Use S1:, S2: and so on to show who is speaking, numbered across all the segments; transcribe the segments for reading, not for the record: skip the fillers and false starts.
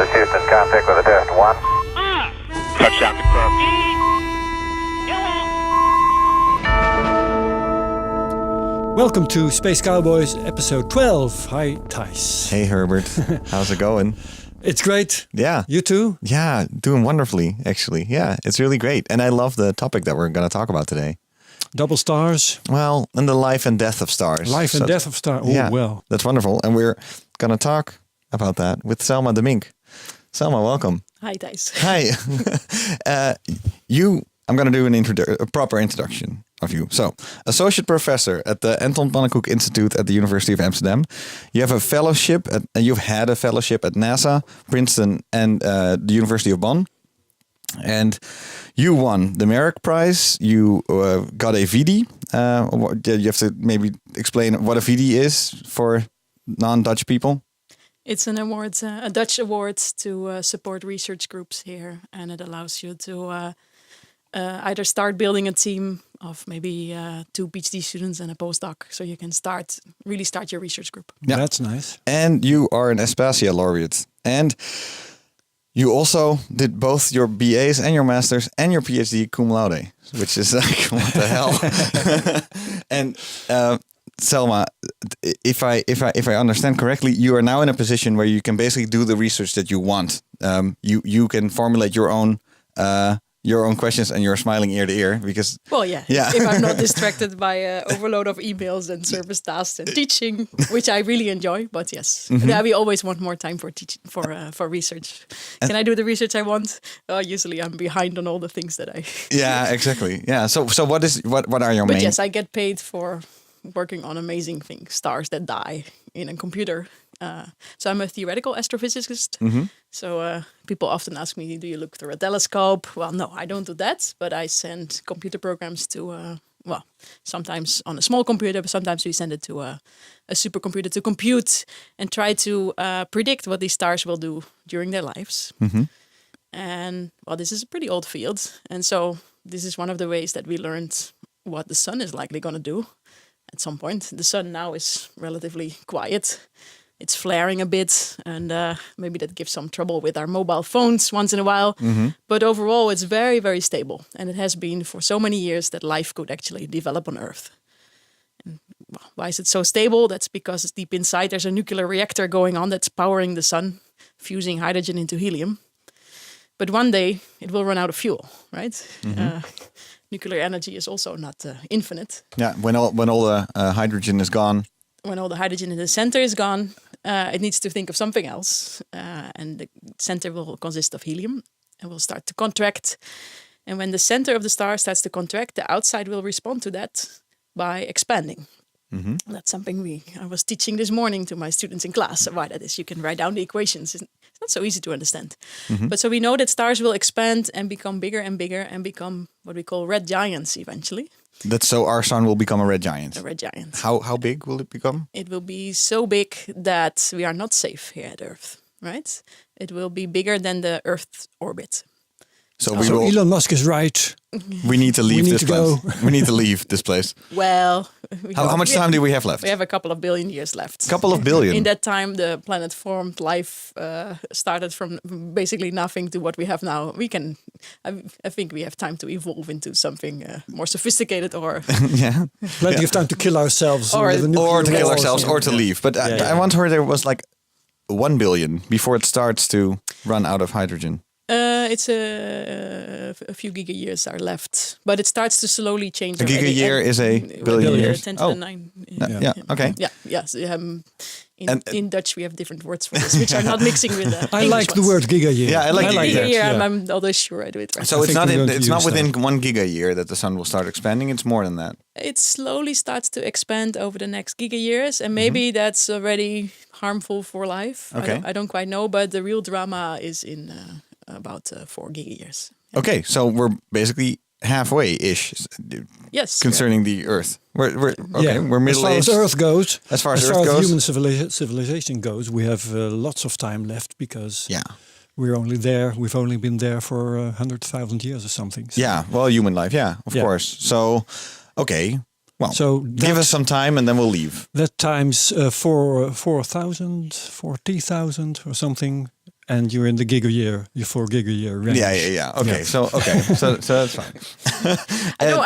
S1: This is Houston, contact with a test 1.
S2: Touchdown confirmed.
S3: Welcome to Space Cowboys episode 12. Hi, Thijs.
S4: Hey Herbert, how's it going?
S3: It's great.
S4: Yeah.
S3: You too?
S4: Yeah, doing wonderfully, actually. Yeah, it's really great. And I love the topic that we're going to talk about today.
S3: Double stars.
S4: Well, and the life and death of stars.
S3: Life and death of stars. Oh,
S4: yeah,
S3: well.
S4: That's wonderful. And we're going to talk about that with Selma de Mink. Selma, welcome.
S5: Hi, Thijs.
S4: Hi. I'm going to do a proper introduction of you. So, associate professor at the Anton Pannekoek Institute at the University of Amsterdam. You have a fellowship, you've had a fellowship at NASA, Princeton, and the University of Bonn. And you won the MERAC prize. You got a VIDI. You have to maybe explain what a VIDI is for non-Dutch people.
S5: It's an award, a Dutch award to support research groups here, and it allows you to either start building a team of maybe 2 PhD students and a postdoc, so you can really start your research group.
S3: Yeah, that's nice.
S4: And you are an Aspasia laureate, and you also did both your BAs and your masters and your PhD cum laude, which is like what the hell. And Selma, if I understand correctly, you are now in a position where you can basically do the research that you want. You can formulate your own questions, and you're smiling ear to ear because.
S5: Well, yeah. If I'm not distracted by overload of emails and service tasks and teaching, which I really enjoy, but yes, we always want more time for teaching for research. Can I do the research I want? Usually, I'm behind on all the things that I.
S4: Yeah, exactly. Yeah. So what are your
S5: But
S4: main?
S5: yes, I get paid for working on amazing things, stars that die in a computer. So I'm a theoretical astrophysicist. So people often ask me, do you look through a telescope? Well, no, I don't do that. But I send computer programs to, sometimes on a small computer, but sometimes we send it to a supercomputer to compute and try to predict what these stars will do during their lives. And, well, this is a pretty old field. And so this is one of the ways that we learned what the sun is likely going to do at some point. The sun now is relatively quiet. It's flaring a bit, and maybe that gives some trouble with our mobile phones once in a while. But overall, it's very, very stable. And it has been for so many years that life could actually develop on Earth. And, well, why is it so stable? That's because deep inside there's a nuclear reactor going on that's powering the sun, fusing hydrogen into helium. But one day it will run out of fuel, right? Nuclear energy is also not infinite.
S4: Yeah, when all the hydrogen is gone.
S5: When all the hydrogen in the center is gone, it needs to think of something else. And the center will consist of helium and will start to contract. And when the center of the star starts to contract, the outside will respond to that by expanding. That's something I was teaching this morning to my students in class. Why that is, you can write down the equations. It's not so easy to understand. But so we know that stars will expand and become bigger and become what we call red giants eventually.
S4: That's so our sun will become a red giant.
S5: A red giant.
S4: How big will it become?
S5: It will be so big that we are not safe here at Earth, right? It will be bigger than the Earth's orbit.
S4: So
S3: Elon Musk is right.
S4: We need to leave this place.
S3: go.
S4: We need to leave this place.
S5: Well,
S4: How much time do we have left?
S5: We have a couple of billion years left.
S4: Couple of billion.
S5: In that time, the planet formed. Life started from basically nothing to what we have now. I think we have time to evolve into something more sophisticated, or
S4: Yeah.
S3: Plenty of time to kill ourselves. with a nuclear
S4: Or to kill
S3: war
S4: ourselves or to
S3: something.
S4: leave. But I once heard there was like 1 billion before it starts to run out of hydrogen.
S5: It's a few giga-years are left, but it starts to slowly change.
S4: A giga-year is a billion years.
S5: 10 to the 9.
S4: Yeah. Okay.
S5: Yeah. Yes. In Dutch, we have different words for this, which are not mixing with the
S3: I
S5: English
S3: like the
S5: ones.
S3: word giga-year.
S4: Yeah, I like
S5: Giga
S4: that.
S5: year.
S3: Yeah.
S5: I'm always sure I do it right.
S4: So
S3: I
S4: it's
S3: think
S4: not
S3: we're going to
S4: it's not
S3: use
S4: within 1 giga-year that the sun will start expanding. It's more than that.
S5: It slowly starts to expand over the next giga-years, and maybe that's already harmful for life.
S4: Okay.
S5: I don't quite know, but the real drama is in about 4 giga-years.
S4: Okay, so we're basically halfway-ish.
S5: Yes.
S4: Concerning the Earth, we're middle
S3: As
S4: aged.
S3: far as Earth goes,
S4: As far as Earth goes,
S3: human civilization goes, we have lots of time left because we've only been there for 100,000 years or something. So.
S4: Yeah, well, human life, of course. So, okay, well, so give us some time and then we'll leave.
S3: That times 4,000, 40,000 or something and you're in the gigayear, your 4 gigayear range.
S4: Yeah. Okay, so that's fine.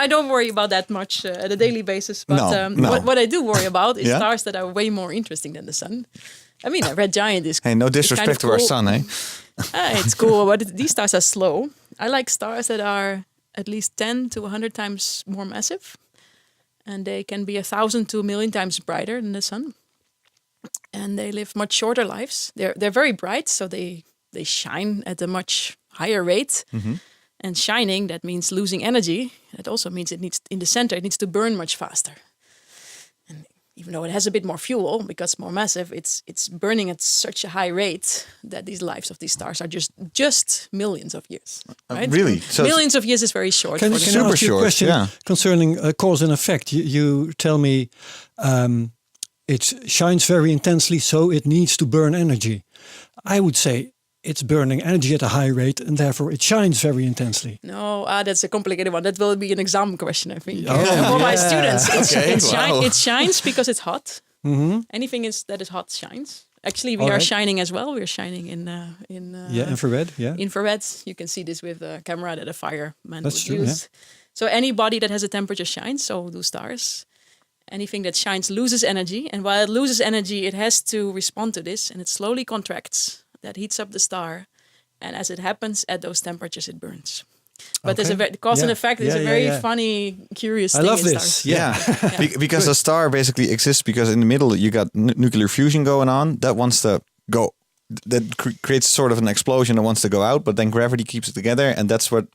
S5: I don't worry about that much at a daily basis. But
S4: No.
S5: what I do worry about is stars that are way more interesting than the sun. I mean, a red giant is.
S4: Hey, no disrespect to our sun, eh?
S5: It's cool, but these stars are slow. I like stars that are at least 10 to 100 times more massive, and they can be 1,000 to 1,000,000 times brighter than the sun. And they live much shorter lives. They're very bright, so they shine at a much higher rate.
S4: Mm-hmm.
S5: And shining, that means losing energy. That also means it needs to burn much faster. And even though it has a bit more fuel because it's more massive, it's burning at such a high rate that these lives of these stars are just millions of years. Right?
S4: Really? So
S5: millions of years is very short.
S3: Can I
S5: for them.
S3: ask you a question concerning cause and effect? You tell me it shines very intensely, so it needs to burn energy. I would say it's burning energy at a high rate, and therefore it shines very intensely.
S5: No, that's a complicated one. That will be an exam question, I think.
S3: Oh,
S5: for my students,
S4: Okay,
S5: it shines because it's hot.
S3: Mm-hmm.
S5: Anything that is hot shines. Actually, we
S3: All
S5: are
S3: right.
S5: shining as well. We're shining in
S3: Infrared. Yeah,
S5: infrared. You can see this with the camera that a fireman
S3: That's
S5: would
S3: true,
S5: use. So any body that has a temperature shines. So do stars. Anything that shines loses energy, and while it loses energy, it has to respond to this, and it slowly contracts. That heats up the star, and as it happens at those temperatures, it burns. But there's the cause and effect is a very funny, curious thing.
S3: I love
S5: in
S3: this.
S5: stars.
S4: Yeah, because the star basically exists because in the middle you got nuclear fusion going on that wants to go, that creates sort of an explosion that wants to go out, but then gravity keeps it together, and that's what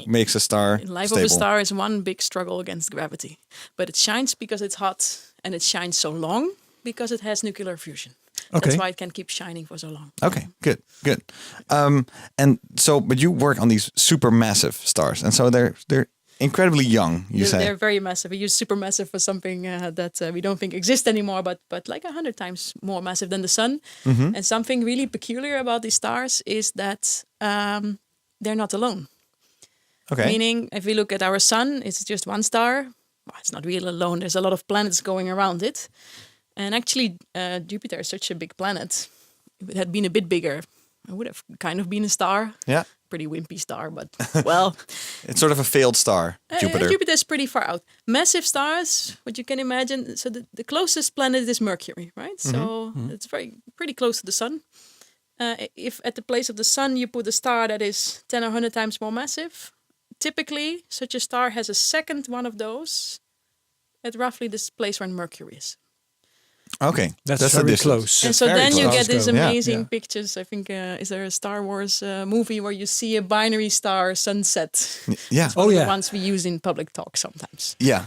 S4: makes a star
S5: Life
S4: stable.
S5: of a star is one big struggle against gravity, but it shines because it's hot, and it shines so long because it has nuclear fusion.
S3: Okay.
S5: That's why it can keep shining for so long.
S4: Okay, good. And so, but you work on these supermassive stars, and so they're incredibly young.
S5: They're very massive. We use supermassive for something that we don't think exists anymore, but like 100 times more massive than the sun.
S4: Mm-hmm.
S5: And something really peculiar about these stars is that they're not alone.
S4: Okay.
S5: Meaning, if we look at our sun, it's just one star. Well, it's not really alone. There's a lot of planets going around it. And actually, Jupiter is such a big planet. If it had been a bit bigger, it would have kind of been a star.
S4: Yeah.
S5: Pretty wimpy star, but well.
S4: It's sort of a failed star, Jupiter.
S5: Jupiter is pretty far out. Massive stars, what you can imagine. So the closest planet is Mercury, right? So it's pretty close to the sun. If at the place of the sun you put a star that is 10 or 100 times more massive, typically such a star has a second one of those at roughly this place where Mercury is.
S4: Okay,
S3: that's
S4: the
S3: very
S4: distance.
S3: close.
S5: And so
S4: very
S5: then you
S4: close.
S5: get these
S3: Yeah.
S5: amazing pictures. I think, is there a Star Wars movie where you see a binary star sunset?
S4: Yeah.
S5: One of the ones we use in public talk sometimes.
S4: Yeah.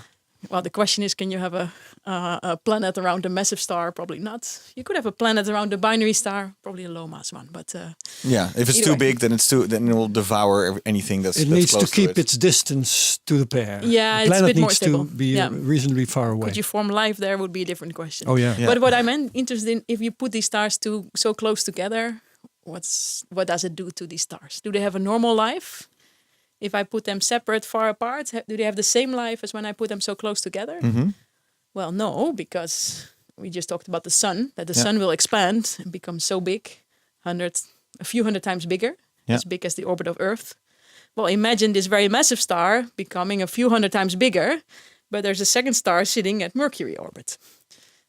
S5: Well, the question is, can you have a planet around a massive star? Probably not. You could have a planet around a binary star, probably a low mass one. But
S4: Yeah, if it's
S5: either
S4: too
S5: way.
S4: big, then it will devour anything that's
S3: It
S4: that's
S3: needs to
S4: close
S3: keep
S4: it.
S3: its distance to the pair.
S5: Yeah,
S3: the
S5: it's a
S3: planet
S5: bit more
S3: needs
S5: stable.
S3: to be
S5: Yeah.
S3: reasonably far away.
S5: could you form life there would be a different question.
S3: Oh yeah.
S4: Yeah.
S5: But what I'm interested in, if you put these stars so close together, what does it do to these stars? Do they have a normal life? If I put them separate, far apart, do they have the same life as when I put them so close together?
S4: Mm-hmm.
S5: Well, no, because we just talked about the sun, that the
S4: Yeah.
S5: sun will expand and become so big, a few hundred times bigger,
S4: Yeah.
S5: as big as the orbit of Earth. Well, imagine this very massive star becoming a few hundred times bigger, but there's a second star sitting at Mercury orbit,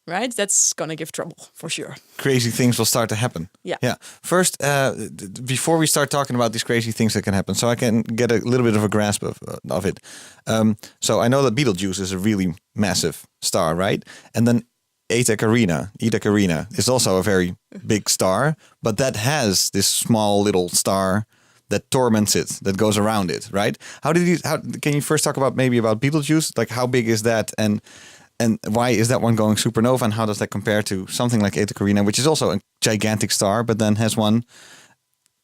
S5: right? That's going to give trouble for sure.
S4: Crazy things will start to happen.
S5: Yeah.
S4: Yeah. First, before we start talking about these crazy things that can happen, so I can get a little bit of a grasp of it. So I know that Betelgeuse is a really massive star, right? And then Eta Carina is also a very big star, but that has this small little star that torments it, that goes around it, right? How can you first talk about Betelgeuse? Like, how big is that, and why is that one going supernova, and how does that compare to something like Eta Carina, which is also a gigantic star, but then has one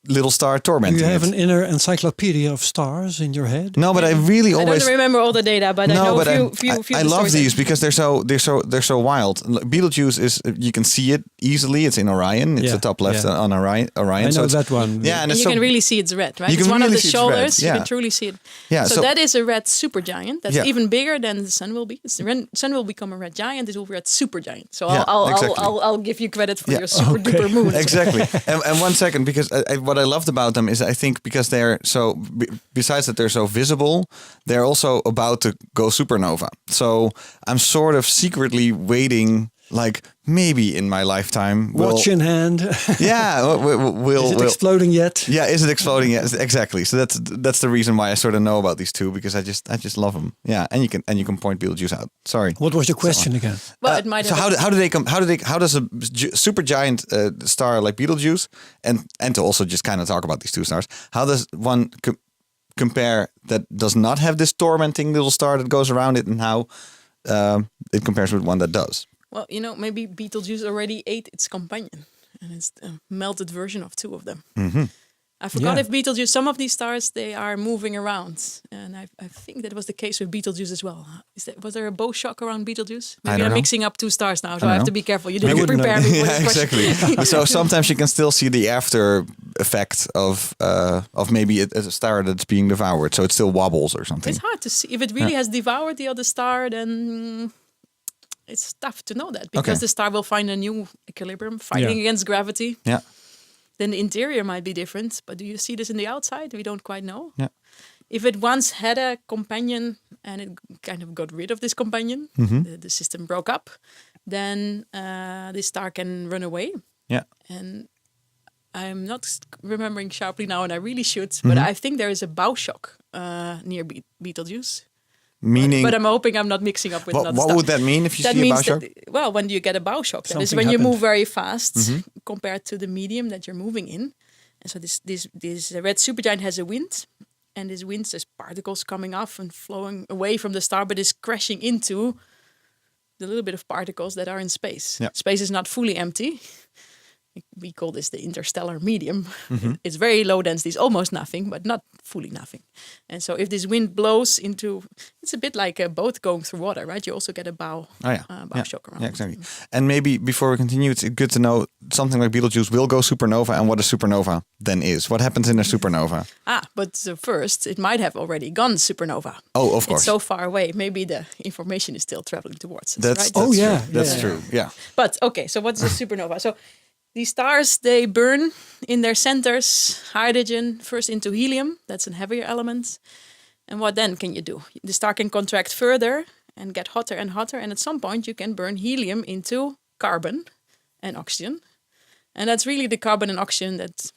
S4: little star
S3: Do
S4: tormenting
S3: you have
S4: it.
S3: an inner encyclopedia of stars in your head?
S4: No, but I really
S5: I
S4: always
S5: don't remember all the data, but I know a few
S4: I
S5: of the
S4: love
S5: stories.
S4: these because they're so wild. Betelgeuse is, you can see it easily. It's in Orion. It's
S3: Yeah,
S4: the top left
S3: yeah.
S4: on Orion.
S3: I know
S4: so it's,
S3: that one.
S4: Yeah, and
S5: And
S4: it's
S5: you can really see it's red, right?
S4: You
S5: It's
S4: can
S5: one
S4: really
S5: of the
S4: see it's red,
S5: shoulders. You
S4: yeah.
S5: can truly see it.
S4: Yeah,
S5: So
S4: so-
S5: that is a red supergiant. That's
S4: Yeah.
S5: even bigger than the sun will be. The sun will become a red giant. It will be a red supergiant. So
S4: Yeah, exactly.
S5: I'll give you credit for
S4: Yeah.
S5: your super duper moon. as well.
S4: exactly. and 1 second, because what I loved about them is I think because they're so, besides that they're so visible, they're also about to go supernova. So I'm sort of secretly waiting, like maybe in my lifetime.
S3: Watch in hand.
S4: Yeah, we'll.
S3: Is it exploding yet?
S4: Yeah, is it exploding yet? Exactly. So that's the reason why I sort of know about these two, because I just love them. Yeah, and you can point Betelgeuse out. Sorry.
S3: What was your question again?
S5: Well, it might
S4: So
S5: have
S4: how does a supergiant star like Betelgeuse, and to also just kind of talk about these two stars, how does one compare that does not have this tormenting little star that goes around it, and how it compares with one that does?
S5: Well, maybe Betelgeuse already ate its companion, and it's a melted version of two of them.
S4: Mm-hmm.
S5: I forgot
S3: Yeah.
S5: if Betelgeuse, some of these stars, they are moving around, and I think that was the case with Betelgeuse as well. Was there a bow shock around Betelgeuse? Maybe
S4: don't
S5: I'm
S4: know.
S5: mixing up two stars now, so I
S4: don't
S5: have to
S4: know.
S5: be careful. You
S3: I
S5: didn't
S3: wouldn't
S5: prepare
S3: know.
S5: me for
S4: Yeah,
S5: this question.
S4: exactly. So sometimes you can still see the after effect of maybe a star that's being devoured, so it still wobbles or something.
S5: It's hard to see. If it really has devoured the other star, then it's tough to know that, because
S4: Okay.
S5: the star will find a new equilibrium, fighting against gravity.
S4: Yeah.
S5: Then the interior might be different, but do you see this in the outside? We don't quite know.
S4: Yeah.
S5: If it once had a companion and it kind of got rid of this companion, the system broke up, then this star can run away.
S4: Yeah.
S5: And I'm not remembering sharply now, and I really should, but I think there is a bow shock near Betelgeuse.
S4: Meaning,
S5: But I'm hoping I'm not mixing up with
S4: what
S5: another star.
S4: would that mean if you
S5: That
S4: see a bow
S5: means
S4: shock?
S5: that, well, when you get a bow shock, that is
S3: Something
S5: when you move
S3: happened.
S5: very fast compared to the medium that you're moving in. And so this red supergiant has a wind, and this wind, there's particles coming off and flowing away from the star, but is crashing into the little bit of particles that are in space.
S4: Yeah.
S5: Space is not fully empty. We call this the interstellar medium. It's very low density, it's almost nothing, but not fully nothing. And so if this wind blows into, it's a bit like a boat going through water, right? You also get a bow, bow shock around.
S4: Yeah, exactly. And maybe before we continue, it's good to know something like Betelgeuse will go supernova, and what a supernova then is. What happens in a supernova?
S5: But first, it might have already gone supernova.
S4: Oh, of course.
S5: It's so far away. Maybe the information is still traveling towards us,
S4: That's
S5: right?
S3: Oh, yeah,
S4: true. That's
S3: yeah.
S4: true. Yeah.
S5: But okay, so what's a supernova? So these stars, they burn in their centers hydrogen first into helium. That's a heavier element. And what then can you do? The star can contract further and get hotter and hotter. And at some point, you can burn helium into carbon and oxygen. And that's really the carbon and oxygen that's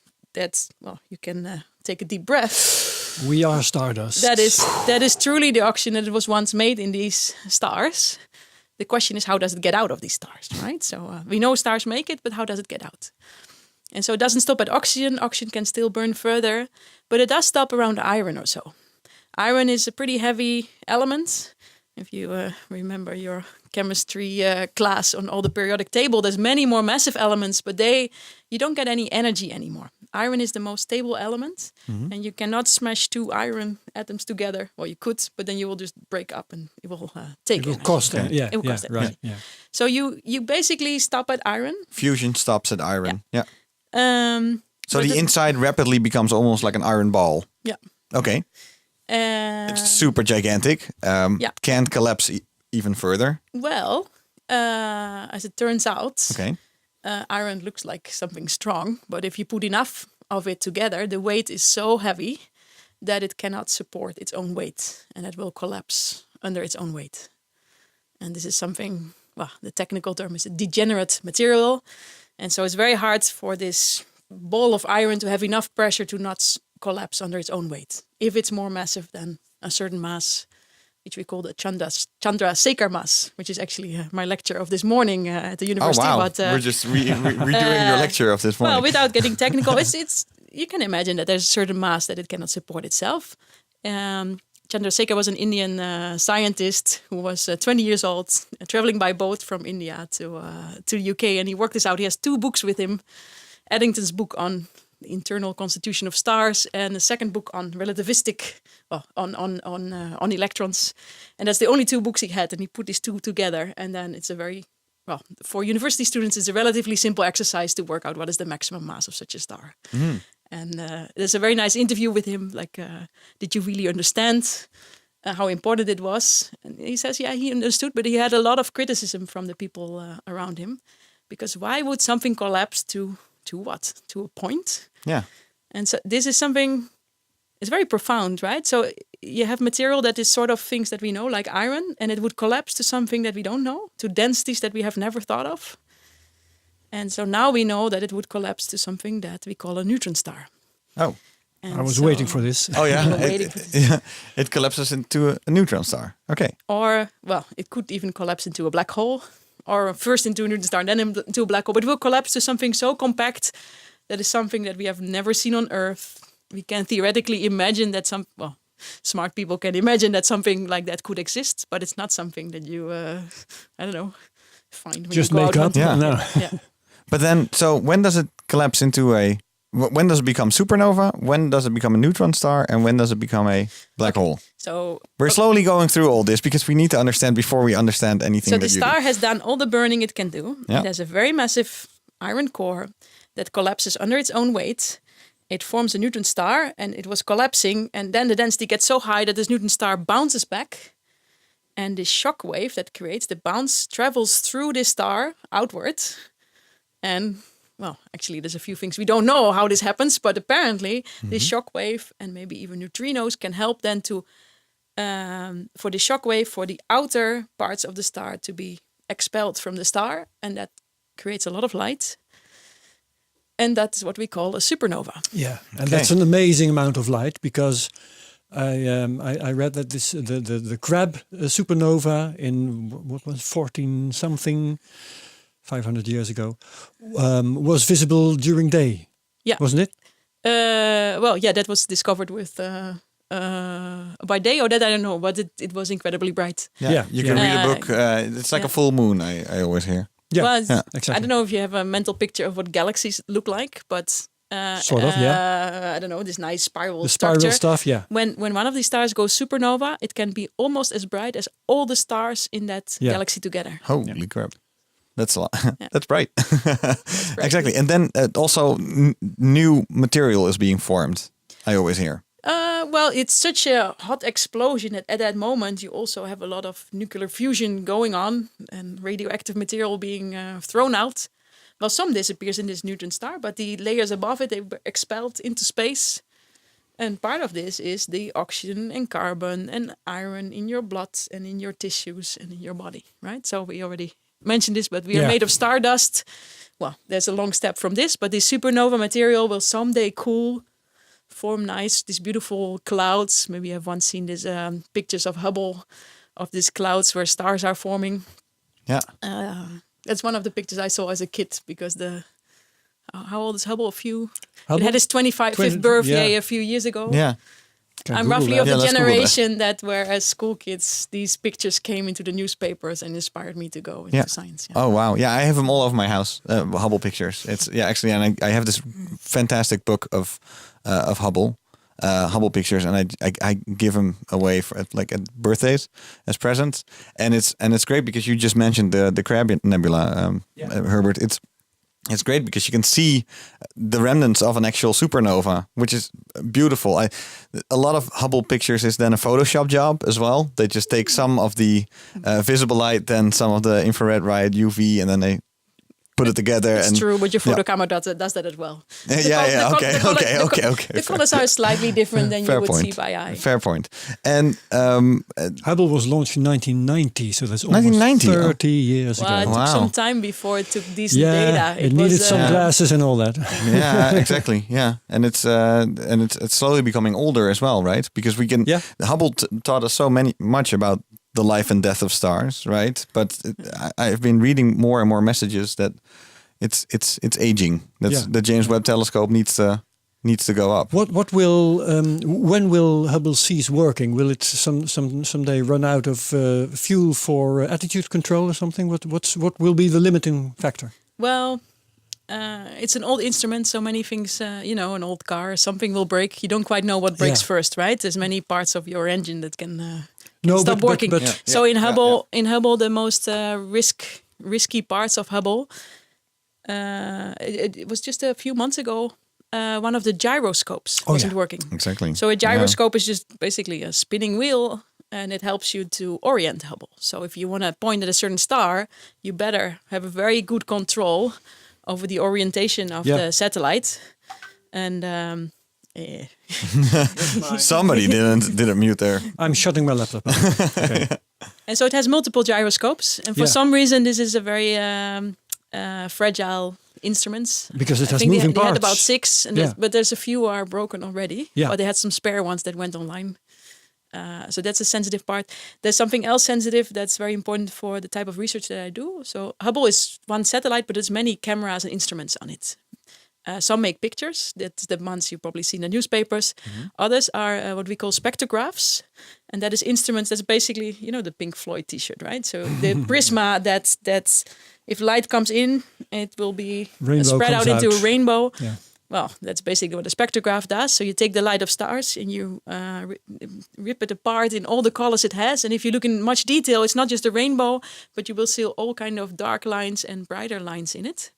S5: well, you can take a deep breath.
S3: We are stardust.
S5: That is truly the oxygen that was once made in these stars. The question is, how does it get out of these stars, right? So we know stars make it, but how does it get out? And so it doesn't stop at oxygen. Oxygen can still burn further, but it does stop around iron or so. Iron is a pretty heavy element. If you remember your chemistry class on all the periodic table, there's many more massive elements, but you don't get any energy anymore. Iron is the most stable element, and you cannot smash two iron atoms together. Well, you could, but then you will just break up and it will take
S3: It will
S5: energy.
S3: cost. Yeah,
S5: It will
S3: yeah,
S5: cost energy.
S3: right. Yeah.
S5: So you basically stop at iron.
S4: Fusion stops at iron. Yeah. So
S5: but
S4: the inside rapidly becomes almost like an iron ball.
S5: Yeah.
S4: Okay. It's super gigantic. Can't collapse even further.
S5: Well, as it turns out,
S4: Okay.
S5: Iron looks like something strong, but if you put enough of it together, the weight is so heavy that it cannot support its own weight, and it will collapse under its own weight. And this is something, well, the technical term is a degenerate material. And so it's very hard for this ball of iron to have enough pressure to not collapse under its own weight. If it's more massive than a certain mass, which we call the Chandrasekhar mass, which is actually my lecture of this morning at the university.
S4: Oh, wow.
S5: But,
S4: We're just redoing your lecture of this morning.
S5: well, without getting technical, it's you can imagine that there's a certain mass that it cannot support itself. Chandrasekhar was an Indian scientist who was 20 years old, traveling by boat from India to the UK, and he worked this out. He has 2 books with him. Eddington's book on the internal constitution of stars, and a second book on relativistic, on electrons. And that's the only 2 books he had, and he put these 2 together. And then it's a very, for university students, it's a relatively simple exercise to work out what is the maximum mass of such a star.
S4: Mm.
S5: And there's a very nice interview with him, like, did you really understand how important it was? And he says, yeah, he understood, but he had a lot of criticism from the people around him. Because why would something collapse to what? To a point?
S4: Yeah.
S5: And so this is something, it's very profound, right? So you have material that is sort of things that we know, like iron, and it would collapse to something that we don't know, to densities that we have never thought of. And so now we know that it would collapse to something that we call a neutron star.
S4: Oh.
S5: And
S3: I was waiting for this.
S4: Oh yeah.
S5: were waiting for this.
S4: Yeah. It collapses into a neutron star. Okay.
S5: Or, well, it could even collapse into a black hole, or first into a neutron star, then into a black hole. But it will collapse to something so compact that is something that we have never seen on Earth. We can theoretically imagine that smart people can imagine that something like that could exist, but it's not something that you, find when
S3: Just
S5: you go
S3: make
S5: out
S3: up.
S5: hunting.
S3: No.
S5: Yeah.
S4: But then, so when does it collapse into when does it become supernova? When does it become a neutron star? And when does it become a black hole?
S5: So
S4: We're slowly going through all this because we need to understand before we understand anything.
S5: So
S4: that
S5: the
S4: you
S5: star
S4: do.
S5: has done all the burning it can do.
S4: Yeah.
S5: It has a very massive iron core that collapses under its own weight. It forms a neutron star, and it was collapsing, and then the density gets so high that this neutron star bounces back, and the shock wave that creates the bounce travels through this star outward. And, well, actually there's a few things we don't know how this happens, but apparently this shock wave and maybe even neutrinos can help then to for the shock wave for the outer parts of the star to be expelled from the star, and that creates a lot of light. And that's what we call a supernova.
S3: Yeah, and that's an amazing amount of light, because I read that the Crab supernova in what was 14 something 500 years ago was visible during day.
S5: Yeah,
S3: wasn't it?
S5: That was discovered with by day, or that I don't know, but it was incredibly bright.
S4: Yeah, you can read a book. It's like a full moon. I always hear.
S5: Yeah,
S3: exactly.
S5: I don't know if you have a mental picture of what galaxies look like, but
S3: sort of,
S5: I don't know, this nice spiral
S3: the
S5: structure.
S3: spiral stuff. Yeah.
S5: When one of these stars goes supernova, it can be almost as bright as all the stars in that galaxy together.
S4: Holy crap. That's a lot. That's bright.
S5: That's bright.
S4: Exactly. And then also new material is being formed, I always hear.
S5: Well, it's such a hot explosion that at that moment you also have a lot of nuclear fusion going on and radioactive material being thrown out. Well, some disappears in this neutron star, but the layers above it, they were expelled into space. And part of this is the oxygen and carbon and iron in your blood and in your tissues and in your body, right? So we already mentioned this, but we are made of stardust. Well, there's a long step from this, but this supernova material will someday cool, form these beautiful clouds. Maybe you have once seen these pictures of Hubble, of these clouds where stars are forming.
S4: Yeah.
S5: That's one of the pictures I saw as a kid, because how old is Hubble?
S3: Hubble?
S5: It had its 25th birthday a few years ago.
S4: Yeah.
S5: I'm roughly of the
S4: let's Google
S5: generation that where as school kids, these pictures came into the newspapers and inspired me to go into science. Yeah.
S4: Oh, wow. Yeah, I have them all over my house, Hubble pictures. It's actually, and I have this fantastic book of Hubble pictures, and I give them away for at birthdays as presents, and it's great because you just mentioned the Crab Nebula, Herbert. It's great because you can see the remnants of an actual supernova, which is beautiful. A lot of Hubble pictures is then a Photoshop job as well. They just take some of the visible light, then some of the infrared light, UV, and then they put it together.
S5: It's true, but your photo camera does that as well. The colors are slightly different than you would see by eye.
S4: Fair point. And
S3: Hubble was launched in 1990, so that's almost 30 years ago.
S5: It took some time before it took decent
S3: Yeah,
S5: data.
S3: it needed some glasses and all that.
S4: Yeah, exactly. Yeah, and it's slowly becoming older as well, right? Because we can. Hubble taught us much about the life and death of stars, right? But I've been reading more and more messages that it's aging. The James Webb Telescope needs to go up.
S3: What will when will Hubble cease working? Will it someday run out of fuel for attitude control or something? What will be the limiting factor?
S5: Well, it's an old instrument, so many things, an old car, something will break. You don't quite know what breaks first, right? There's many parts of your engine that can stop working. So in Hubble, the most risky parts of Hubble, it was just a few months ago, one of the gyroscopes wasn't working.
S4: Exactly.
S5: So a gyroscope is just basically a spinning wheel, and it helps you to orient Hubble. So if you want to point at a certain star, you better have a very good control over the orientation of the satellite. And
S4: somebody didn't mute there.
S3: I'm shutting my laptop. Okay.
S5: And so it has multiple gyroscopes, and for some reason this is a very fragile instrument.
S3: Because it has
S5: I think
S3: moving
S5: they
S3: parts.
S5: had about 6, but there's a few are broken already. Yeah. But they had some spare ones that went online. So that's a sensitive part. There's something else sensitive that's very important for the type of research that I do. So Hubble is one satellite, but there's many cameras and instruments on it. Some make pictures. That's the ones you probably see in the newspapers. Mm-hmm. Others are what we call spectrographs. And that is instruments that's basically, the Pink Floyd t-shirt, right? So the prisma that's if light comes in, it will be spread out into a rainbow. Yeah. Well, that's basically what a spectrograph does. So you take the light of stars and you rip it apart in all the colors it has. And if you look in much detail, it's not just a rainbow, but you will see all kind of dark lines and brighter lines in it.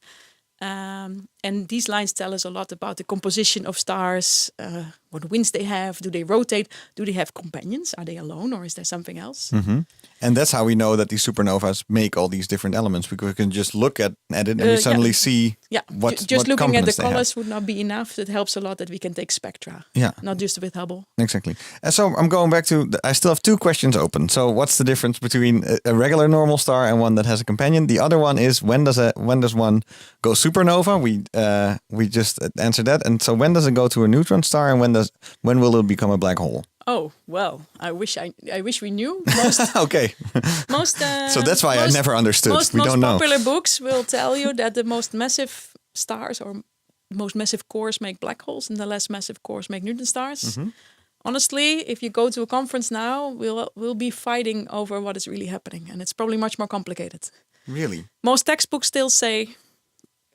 S5: And these lines tell us a lot about the composition of stars, what winds they have, do they rotate, do they have companions, are they alone, or is there something else?
S4: Mm-hmm. And that's how we know that these supernovas make all these different elements, because we can just look at it and we suddenly see what
S5: just looking at the colors
S4: have.
S5: would not be enough. It helps a lot that we can take spectra, not just with Hubble.
S4: Exactly. And so I'm going back to, I still have 2 questions open. So what's the difference between a regular normal star and one that has a companion? The other one is, when does one go supernova? We just answered that. And so when does it go to a neutron star, and when will it become a black hole?
S5: Oh, well, I wish we knew. Most,
S4: okay. So that's why I never understood. We don't know.
S5: Most popular books will tell you that the most massive stars or most massive cores make black holes, and the less massive cores make neutron stars. Mm-hmm. Honestly, if you go to a conference now, we'll be fighting over what is really happening, and it's probably much more complicated.
S4: Really?
S5: Most textbooks still say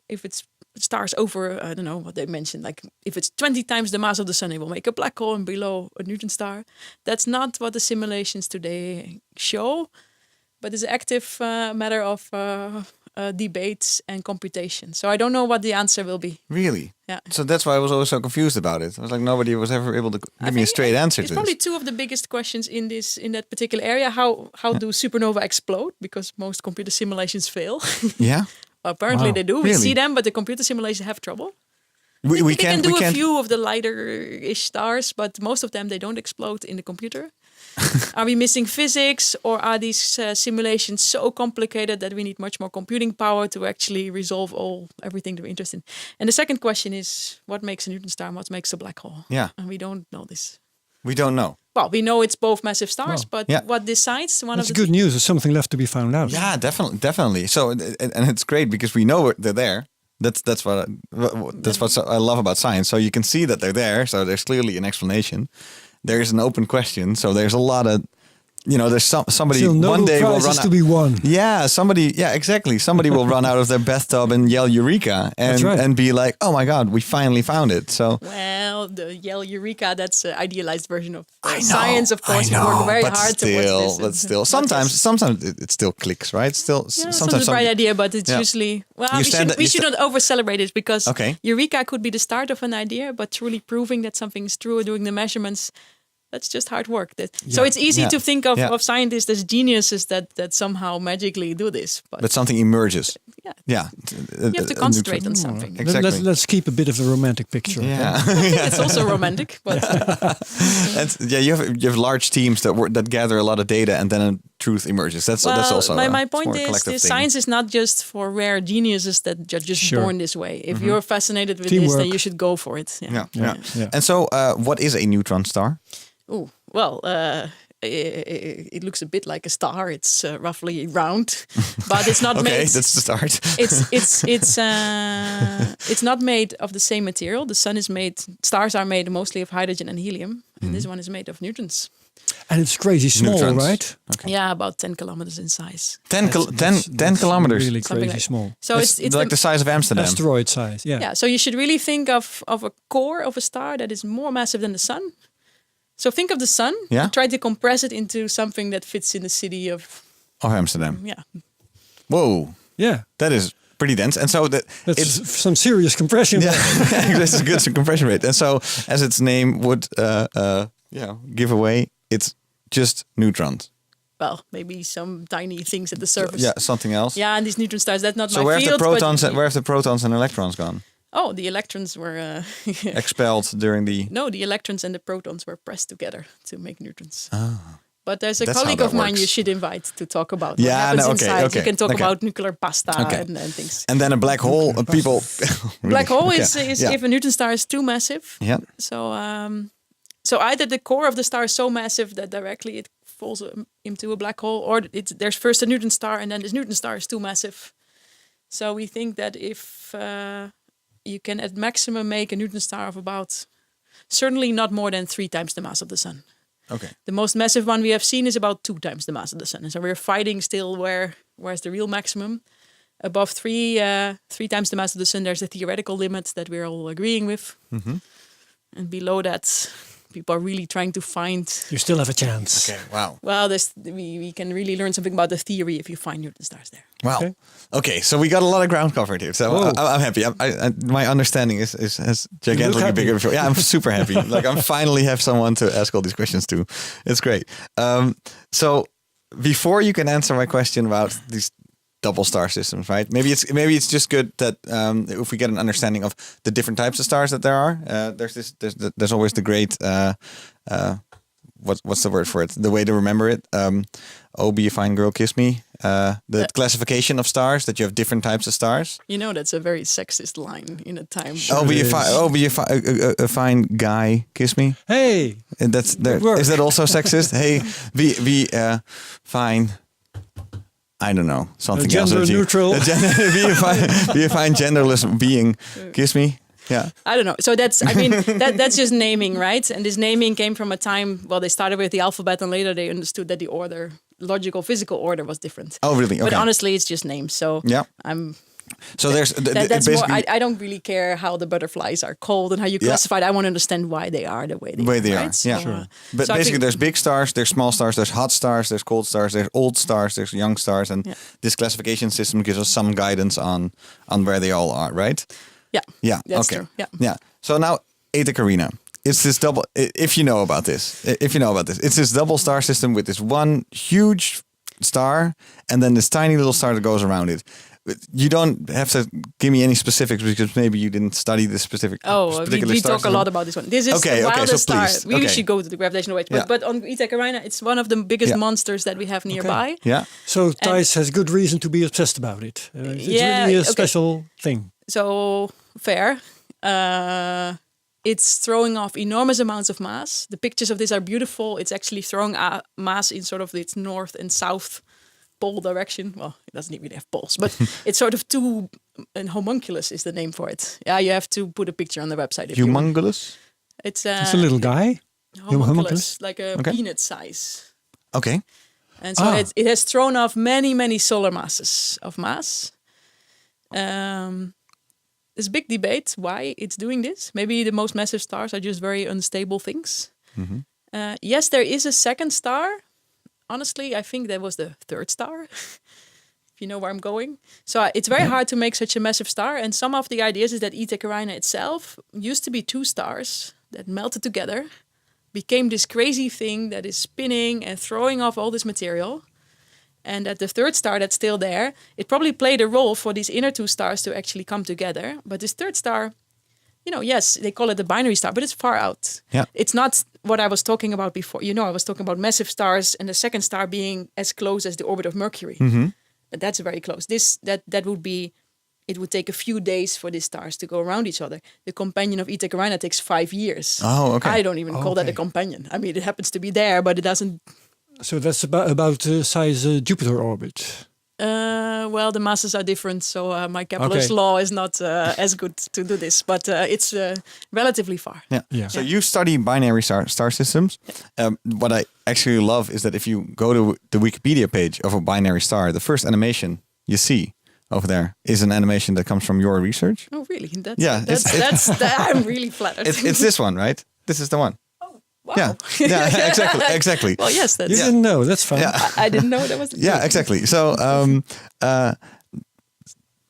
S5: if it's stars over, I don't know what they mentioned, like if it's 20 times the mass of the sun, it will make a black hole, and below a neutron star. That's not what the simulations today show, but it's an active matter of debates and computation. So I don't know what the answer will be.
S4: Really?
S5: Yeah.
S4: So that's why I was always so confused about it. I was like, nobody was ever able to give me a straight answer to this.
S5: It's probably 2 of the biggest questions in that particular area. How do supernova explode? Because most computer simulations fail.
S4: Yeah.
S5: Apparently they do. We see them, but the computer simulations have trouble. We can do a few of the lighter-ish stars, but most of them, they don't explode in the computer. Are we missing physics, or are these simulations so complicated that we need much more computing power to actually resolve everything that we're interested in? And the second question is, what makes a neutron star and what makes a black hole?
S4: Yeah.
S5: And we don't know this.
S4: We don't know.
S5: Well, we know it's both massive stars, but what decides one
S3: That's
S5: of the...
S3: good news. There's something left to be found out.
S4: Yeah, definitely. So, and it's great because we know they're there. That's what I love about science. So you can see that they're there. So there's clearly an explanation. There's an open question. So there's a lot of, there's somebody
S3: Still
S4: one day will run
S3: to be won.
S4: Yeah, exactly. Somebody will run out of their bathtub and yell "Eureka!" and be like, "Oh my God, we finally found it!" So
S5: the yell "Eureka!" that's an idealized version of science. Of course, we work very hard towards this.
S4: But still, sometimes it still clicks, right? Sometimes
S5: it's a bright idea, but it's usually we should not over celebrate it, because Eureka could be the start of an idea, but truly proving that something is true, doing the measurements. That's just hard work. So it's easy to think of scientists as geniuses that somehow magically do this.
S4: But something emerges.
S5: You have to concentrate on something.
S4: Exactly.
S3: Let's keep a bit of a romantic picture.
S4: Yeah,
S5: it's also romantic. But
S4: and you have large teams that gather a lot of data, and then truth emerges. That's also
S5: my point is science is not just for rare geniuses that are just born this way. If you're fascinated with this, then you should go for it.
S4: Yeah. And so, what is a neutron star?
S5: Oh, well, it looks a bit like a star. It's roughly round, but it's not made.
S4: Okay, that's the start.
S5: It's not made of the same material. The sun is made. Stars are made mostly of hydrogen and helium, and this one is made of neutrons.
S3: And it's crazy small,
S4: neutrons.
S3: right?
S4: Okay.
S5: Yeah, about 10 kilometers in size.
S4: 10
S3: That's
S4: kilometers.
S3: Really
S5: Something
S3: crazy
S5: like-
S3: small.
S5: So
S4: It's like the size of Amsterdam.
S3: Asteroid size.
S5: yeah. So you should really think of a core of a star that is more massive than the sun. So think of the sun.
S4: Yeah.
S5: Try to compress it into something that fits in the city of
S4: Of Amsterdam.
S5: yeah.
S4: Whoa,
S3: Yeah.
S4: that is pretty dense. And so
S3: That's
S4: it's
S3: some serious compression.
S4: yeah, this is a good compression rate. And so, as its name would give away, it's just neutrons.
S5: Well, maybe some tiny things at the surface.
S4: Yeah, something else.
S5: Yeah, and these neutron stars, that's not
S4: So
S5: my
S4: where have
S5: field.
S4: the protons?
S5: but
S4: Where have the protons and electrons gone?
S5: oh, the electrons were
S4: Expelled during the.
S5: no, the electrons and the protons were pressed together to make neutrons. But there's a
S4: That's how
S5: colleague of
S4: that
S5: mine you
S4: works.
S5: should invite to talk about
S4: Yeah,
S5: what happens
S4: no, okay,
S5: inside.
S4: okay,
S5: You can talk
S4: okay.
S5: about nuclear pasta
S4: Okay.
S5: and things.
S4: And then a black hole. People.
S5: Black hole
S4: Okay.
S5: is
S4: Yeah.
S5: if a neutron star is too massive.
S4: Yeah.
S5: So either the core of the star is so massive that directly it falls into a black hole, or there's first a neutron star and then this neutron star is too massive. So we think that if you can at maximum make a neutron star of about, certainly not more than 3 times the mass of the sun.
S4: Okay.
S5: The most massive one we have seen is about 2 times the mass of the sun. And so we're fighting still where's the real maximum. Above 3 times the mass of the sun, there's a theoretical limit that we're all agreeing with. And below that, people are really trying to find.
S3: You still have a chance.
S4: Okay. Wow.
S5: Well, we can really learn something about the theory if you find neutron stars there.
S4: Wow. Okay. So we got a lot of ground covered here. So
S3: Whoa.
S4: I'm happy. My understanding has gigantically
S3: happy.
S4: bigger. Before. Yeah, I'm super happy. Like I'm finally have someone to ask all these questions to. It's great. So before you can answer my question about these double star systems, right? Maybe it's just good that if we get an understanding of the different types of stars that there are. There's always the great what's the word for it? The way to remember it. Oh, be a fine girl, kiss me. The classification of stars, that you have different types of stars.
S5: You know, that's a very sexist line in a time.
S4: Oh, be a fine guy, kiss me.
S3: Hey,
S4: And that's there.
S3: work.
S4: Is that also sexist? Hey, be fine. I don't know, something else.
S3: gender neutral.
S4: Be a fine genderless being. Kiss me. Yeah.
S5: I don't know. So that's just naming, right? And this naming came from a time, well, they started with the alphabet and later they understood that the order, logical, physical order was different.
S4: Oh, really? Okay.
S5: But honestly, it's just names. So
S4: Yeah. So there's
S5: that's
S4: basically
S5: more, I don't really care how the butterflies are called and how you classify it. I want to understand why they are the way they are. Right?
S4: Yeah.
S5: So,
S4: But
S5: so I
S4: basically,
S5: think-
S4: there's big stars, there's small stars, there's hot stars, there's cold stars, there's old stars, there's young stars, and this classification system gives us some guidance on where they all are, right?
S5: yeah.
S4: Yeah.
S5: That's
S4: okay.
S5: true. Yeah.
S4: Yeah. So now, Eta Carina. It's this double. If you know about this, it's this double star system with this one huge star and then this tiny little star that goes around it. You don't have to give me any specifics because maybe you didn't study this specific.
S5: We
S4: star
S5: talk a
S4: system.
S5: lot about this one. This is
S4: Okay,
S5: the
S4: okay,
S5: wildest
S4: so
S5: star.
S4: please,
S5: We
S4: okay.
S5: should go to the gravitational waves.
S4: Yeah.
S5: But on Eta Carina, it's one of the biggest monsters that we have nearby.
S4: Yeah.
S3: So Thijs has good reason to be obsessed about it. It's really a special thing.
S5: So fair. It's throwing off enormous amounts of mass. The pictures of this are beautiful. It's actually throwing mass in sort of its north and south pole direction. Well, it doesn't really have poles, but it's sort of and homunculus is the name for it. Yeah, you have to put a picture on the website. If you want.
S4: Humongous.
S5: It's
S3: It's a little guy.
S5: homunculus, like a peanut size.
S4: Okay.
S5: And so it has thrown off many solar masses of mass. There's a big debate why it's doing this. Maybe the most massive stars are just very unstable things. Yes, there is a second star. Honestly, I think that was the third star, if you know where I'm going. So it's very hard to make such a massive star. And some of the ideas is that Eta Carina itself used to be 2 stars that melted together, became this crazy thing that is spinning and throwing off all this material. And that the third star that's still there, it probably played a role for these inner 2 stars to actually come together. But this third star, yes, they call it a binary star, but it's far out.
S4: Yeah.
S5: It's not what I was talking about before. I was talking about massive stars and the second star being as close as the orbit of Mercury. But that's very close. That would be, it would take a few days for these stars to go around each other. The companion of Eta Carina takes 5 years.
S4: Oh, okay.
S5: I don't even call that a companion. I mean, it happens to be there, but it doesn't.
S3: So that's about size Jupiter orbit.
S5: Well, the masses are different, so my Kepler's
S3: Okay.
S5: law is not as good to do this, but it's relatively far.
S4: Yeah. So you study binary star systems. What I actually love is that if you go to the Wikipedia page of a binary star, the first animation you see over there is an animation that comes from your research.
S5: Oh, really? I'm really flattered.
S4: It's this one, right? This is the one.
S5: Wow.
S4: Yeah, exactly.
S5: Well, yes, that's.
S3: You didn't know. That's fine.
S4: Yeah.
S5: I didn't know that was. The
S4: Yeah,
S5: case.
S4: exactly. So,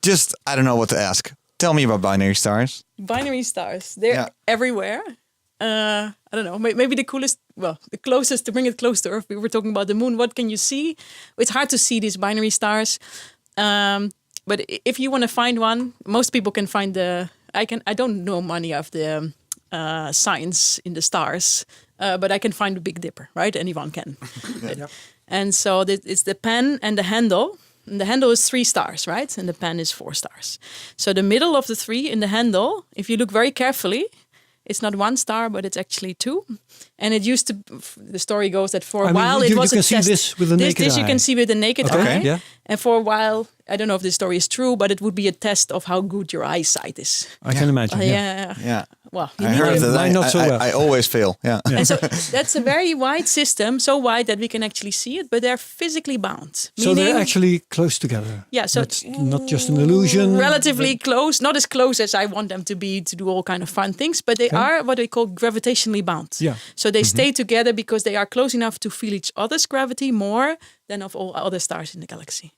S4: just I don't know what to ask. Tell me about binary stars.
S5: Binary stars. They're
S4: Yeah.
S5: everywhere. I don't know. Maybe the coolest. Well, the closest to bring it close to Earth. We were talking about the moon. What can you see? It's hard to see these binary stars. But if you want to find one, most people can find the. I don't know many of the signs in the stars, but I can find the Big Dipper, right? Anyone can. And so it's the pen and the handle. And the handle is 3 stars, right? And the pen is 4 stars. So the middle of the 3 in the handle, if you look very carefully, it's not 1 star, but it's actually 2. And it used to. The story goes that for a while it was.
S3: You
S5: a
S3: can see
S5: test.
S3: this with the naked
S5: This you
S3: eye.
S5: can see with the naked
S3: Okay,
S5: eye.
S3: yeah.
S5: And for a while, I don't know if this story is true, but it would be a test of how good your eyesight is.
S3: I can imagine.
S5: Yeah. Well, you
S4: I
S5: need
S4: heard
S5: to-
S4: that.
S3: Mine not so well.
S4: I always fail. Yeah.
S5: And so that's a very wide system, so wide that we can actually see it, but they're physically bound.
S3: So they're
S5: Meaning-
S3: actually close together.
S5: Yeah, so
S3: it's not just an illusion.
S5: relatively close, not as close as I want them to be to do all kind of fun things, but they are what they call gravitationally bound.
S3: Yeah.
S5: So they stay together because they are close enough to feel each other's gravity more than of all other stars in the galaxy.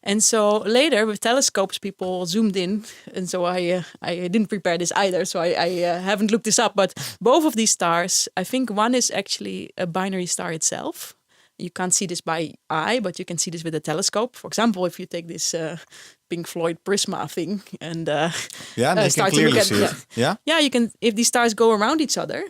S5: And so later with telescopes, people zoomed in, and so I didn't prepare this either, so I haven't looked this up. But both of these stars, I think one is actually a binary star itself. You can't see this by eye, but you can see this with a telescope. For example, if you take this Pink Floyd Prisma thing and
S4: Yeah, they can
S5: start to look
S4: clearly
S5: at
S4: see it. Yeah.
S5: you can. If these stars go around each other,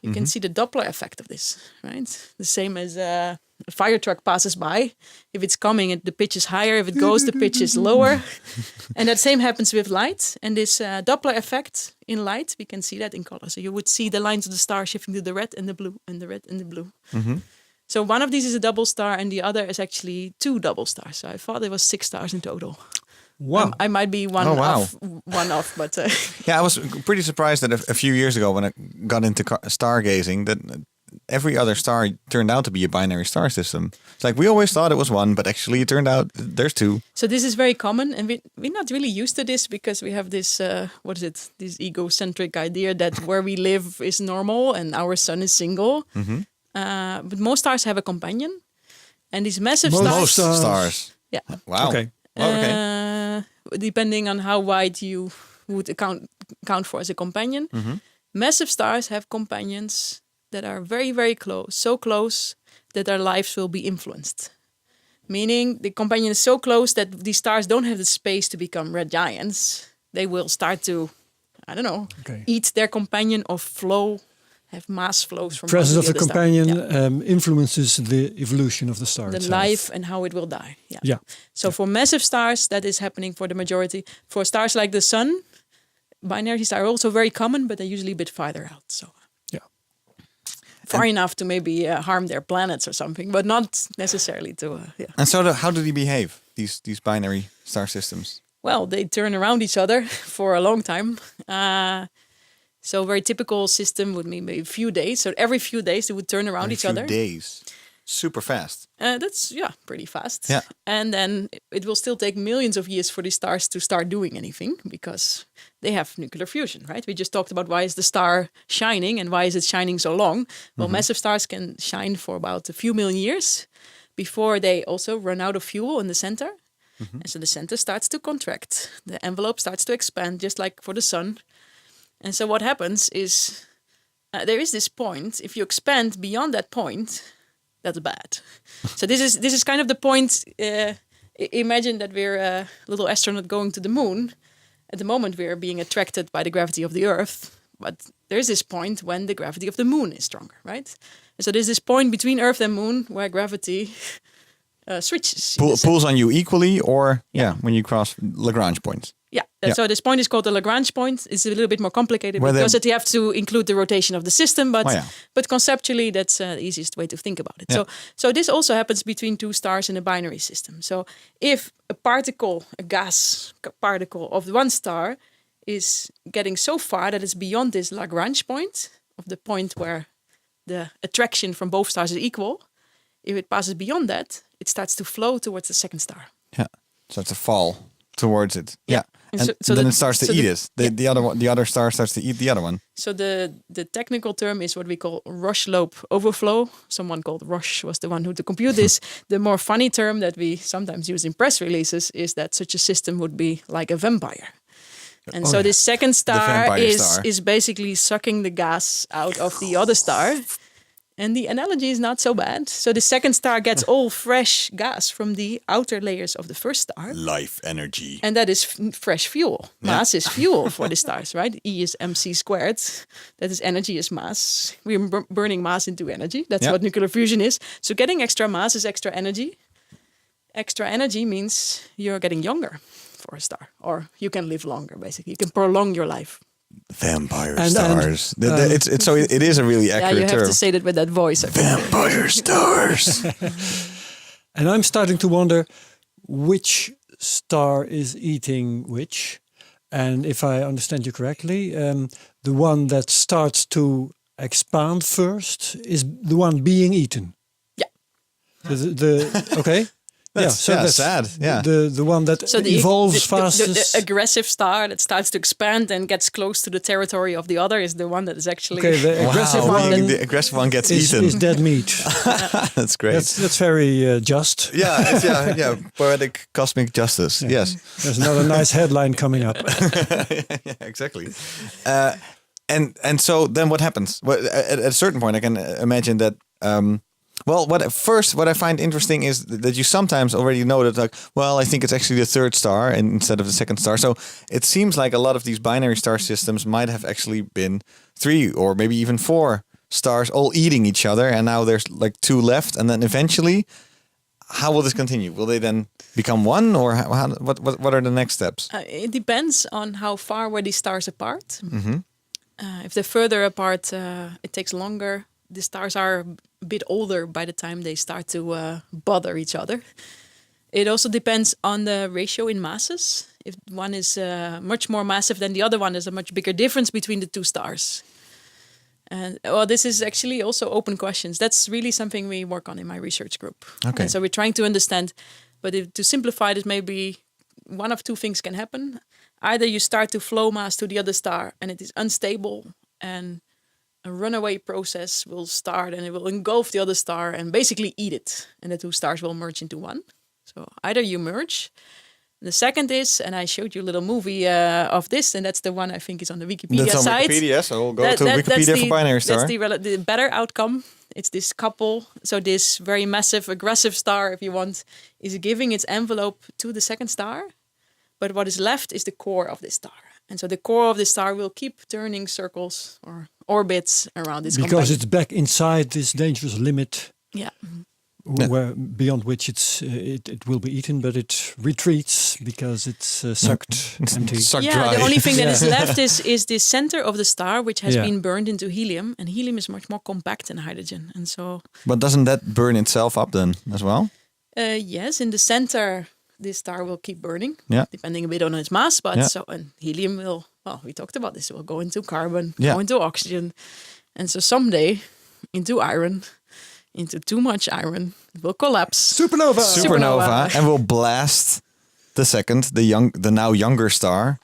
S5: you can see the Doppler effect of this, right? The same as a fire truck passes by. If it's coming, the pitch is higher. If it goes, the pitch is lower. And that same happens with light. And this Doppler effect in light, we can see that in color. So you would see the lines of the star shifting to the red and the blue and the red and the blue. So one of these is a double star and the other is actually 2 double stars. So I thought it was 6 stars in total.
S3: Wow.
S5: I might be one off, but
S4: Yeah, I was pretty surprised that a few years ago when I got into stargazing, that every other star turned out to be a binary star system. It's like we always thought it was 1, but actually it turned out there's 2.
S5: So this is very common, and we're not really used to this because we have this this egocentric idea that where we live is normal and our sun is single. But most stars have a companion, and these massive
S3: Most
S5: stars.
S3: stars.
S5: Yeah.
S4: Wow.
S3: Okay.
S4: Okay.
S5: Depending on how wide you would count for as a companion, massive stars have companions that are very, very close, so close that their lives will be influenced. Meaning the companion is so close that these stars don't have the space to become red giants. They will start to, I don't know, eat their companion or have mass flows from
S3: Presence
S5: one
S3: of
S5: to
S3: the
S5: other star.
S3: companion influences the evolution of the star
S5: The
S3: itself.
S5: life and how it will die.
S3: Yeah.
S5: So for massive stars, that is happening for the majority. For stars like the sun, binary stars are also very common, but they're usually a bit farther out. So far enough to maybe harm their planets or something, but not necessarily to.
S4: And so how do they behave, these binary star systems?
S5: Well, they turn around each other for a long time. So a very typical system would be maybe a few days. So every few days they would turn around each other.
S4: Days. Super fast.
S5: That's pretty fast.
S4: Yeah.
S5: And then it will still take millions of years for these stars to start doing anything because they have nuclear fusion, right? We just talked about why is the star shining and why is it shining so long? Well, massive stars can shine for about a few million years before they also run out of fuel in the center. And so the center starts to contract. The envelope starts to expand, just like for the sun. And so what happens is there is this point. If you expand beyond that point, that's bad. So this is kind of the point. Imagine that we're a little astronaut going to the moon. At the moment, we're being attracted by the gravity of the Earth. But there's this point when the gravity of the moon is stronger, right? And so there's this point between Earth and moon where gravity switches.
S4: Pulls on you equally, or when you cross Lagrange points.
S3: Yeah.
S5: So this point is called the Lagrange point. It's a little bit more complicated
S4: Where
S5: because you have to include the rotation of the system, but but conceptually that's the easiest way to think about it.
S4: Yeah.
S5: So this also happens between two stars in a binary system. So if a gas particle of one star is getting so far that it's beyond this Lagrange point, of the point where the attraction from both stars is equal, if it passes beyond that, it starts to flow towards the second star.
S4: Yeah. So it's a fall towards it. Yeah. And
S5: so
S4: then
S5: the-
S4: it starts to
S5: so
S4: eat
S5: the-
S4: it. The other star starts to eat the other one.
S5: So the technical term is what we call Roche-Loeb overflow. Someone called Roche was the one who to compute this. The more funny term that we sometimes use in press releases is that such a system would be like a vampire. And so this second star
S4: vampire star.
S5: is basically sucking the gas out of the other star. And the analogy is not so bad. So the second star gets all fresh gas from the outer layers of the first star.
S4: Life energy.
S5: And that is fresh fuel. Mass is fuel for the stars, right? E is mc squared. That is energy is mass. We're burning mass into energy. That's what nuclear fusion is. So getting extra mass is extra energy. Extra energy means you're getting younger for a star. Or you can live longer, basically. You can prolong your life.
S4: Vampire stars. It is a really accurate
S5: you have
S4: term.
S5: to say that with that voice.
S4: Vampire stars.
S3: And I'm starting to wonder which star is eating which. And if I understand you correctly, the one that starts to expand first is the one being eaten.
S5: Yeah.
S3: Okay.
S4: That's sad. Yeah.
S3: The one that evolves fastest.
S5: The aggressive star that starts to expand and gets close to the territory of the other is the one that is actually...
S3: Okay, the aggressive one
S4: the aggressive one gets eaten.
S3: Is dead meat.
S4: That's great.
S3: That's very just.
S4: Yeah, poetic cosmic justice.
S3: Yeah.
S4: Yes.
S3: There's another nice headline coming up.
S4: Yeah, exactly. And so then what happens? Well, at a certain point, I can imagine that... what I find interesting is that you sometimes already know that, like, well, I think it's actually the third star instead of the second star. So it seems like a lot of these binary star systems might have actually been 3 or maybe even 4 stars all eating each other, and now there's like 2 left. And then eventually, how will this continue? Will they then become one, or what are the next steps?
S5: It depends on how far were these stars apart.
S4: Mm-hmm.
S5: If they're further apart, it takes longer. The stars are a bit older by the time they start to bother each other. It also depends on the ratio in masses. If one is much more massive than the other one, there's a much bigger difference between the 2 stars. And this is actually also open questions. That's really something we work on in my research group.
S4: Okay.
S5: And so we're trying to understand, but to simplify it, maybe one of 2 things can happen. Either you start to flow mass to the other star and it is unstable, and a runaway process will start and it will engulf the other star and basically eat it. And the 2 stars will merge into one. So either you merge. The second is, and I showed you a little movie of this, and that's the one I think is on the Wikipedia
S4: That's on
S5: site.
S4: Wikipedia, so we'll go to Wikipedia for binary star.
S5: That's the better outcome. It's this couple. So this very massive, aggressive star, if you want, is giving its envelope to the second star. But what is left is the core of this star. And so the core of the star will keep turning circles or orbits around its
S3: because
S5: companion.
S3: it's back inside this dangerous limit.
S5: Yeah.
S3: Where beyond which it will be eaten, but it retreats because it's sucked empty.
S4: Sucked
S5: Yeah,
S4: dry.
S5: the only thing that is left is the center of the star, which has
S3: Yeah.
S5: been burned into helium, and helium is much more compact than hydrogen, and so.
S4: But doesn't that burn itself up then as well?
S5: Yes, in the center, this star will keep burning,
S4: Yeah.
S5: depending a bit on its mass. But
S4: Yeah.
S5: and helium will. Well, we talked about this. It will go into carbon,
S4: Yeah.
S5: go into oxygen, and so someday into iron. Into too much iron, it will collapse.
S3: Supernova.
S4: And will blast the now younger star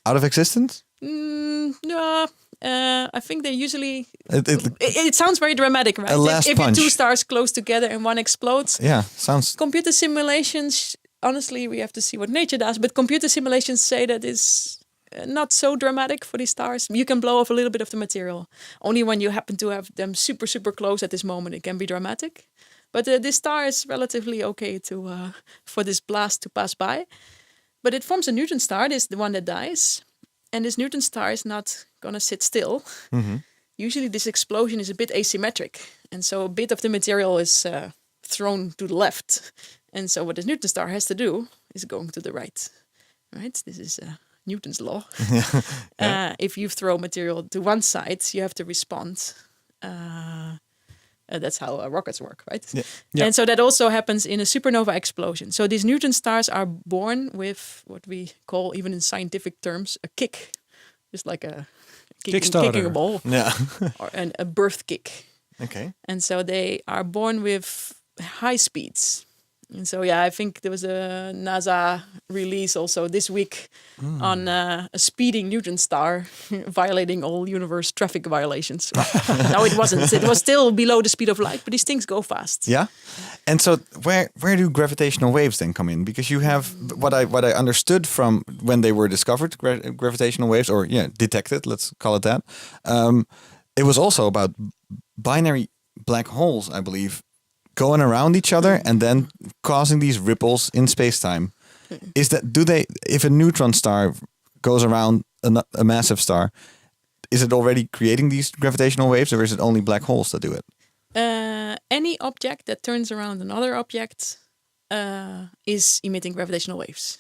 S4: out of existence.
S5: No, I think they usually.
S4: It
S5: It sounds very dramatic, right?
S4: A last
S5: if you're
S4: punch.
S5: 2 stars close together and one explodes.
S4: sounds.
S5: Computer simulations. Honestly, we have to see what nature does. But computer simulations say that is not so dramatic for these stars. You can blow off a little bit of the material. Only when you happen to have them super, super close at this moment, it can be dramatic. But this star is relatively okay for this blast to pass by. But it forms a neutron star. This is the one that dies. And this neutron star is not going to sit still.
S4: Mm-hmm.
S5: Usually this explosion is a bit asymmetric. And so a bit of the material is thrown to the left. And so what this neutron star has to do is going to the right. right? This is Newton's law. If you throw material to one side, you have to respond. That's how rockets work, right? And so that also happens in a supernova explosion. So these neutron stars are born with what we call, even in scientific terms, a kick. Just like a kicking a ball. Or a birth kick.
S4: Okay.
S5: And so they are born with high speeds. And so, I think there was a NASA release also this week on a speeding neutron star violating all universe traffic violations. No, it wasn't. It was still below the speed of light, but these things go fast.
S4: Yeah. And so where do gravitational waves then come in? Because you have what I understood from when they were discovered, gravitational waves, or detected, let's call it that. It was also about binary black holes, I believe, going around each other and then causing these ripples in space-time. If a neutron star goes around a massive star, is it already creating these gravitational waves, or is it only black holes that do it?
S5: Any object that turns around another object is emitting gravitational waves.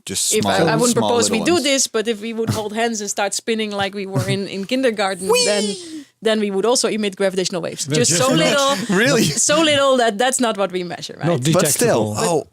S4: Just
S5: I wouldn't propose we do
S4: ones.
S5: this, but if we would hold hands and start spinning like we were in kindergarten, then we would also emit gravitational waves. Just so little,
S4: really,
S5: so little that's not what we measure, right?
S3: Not detectable.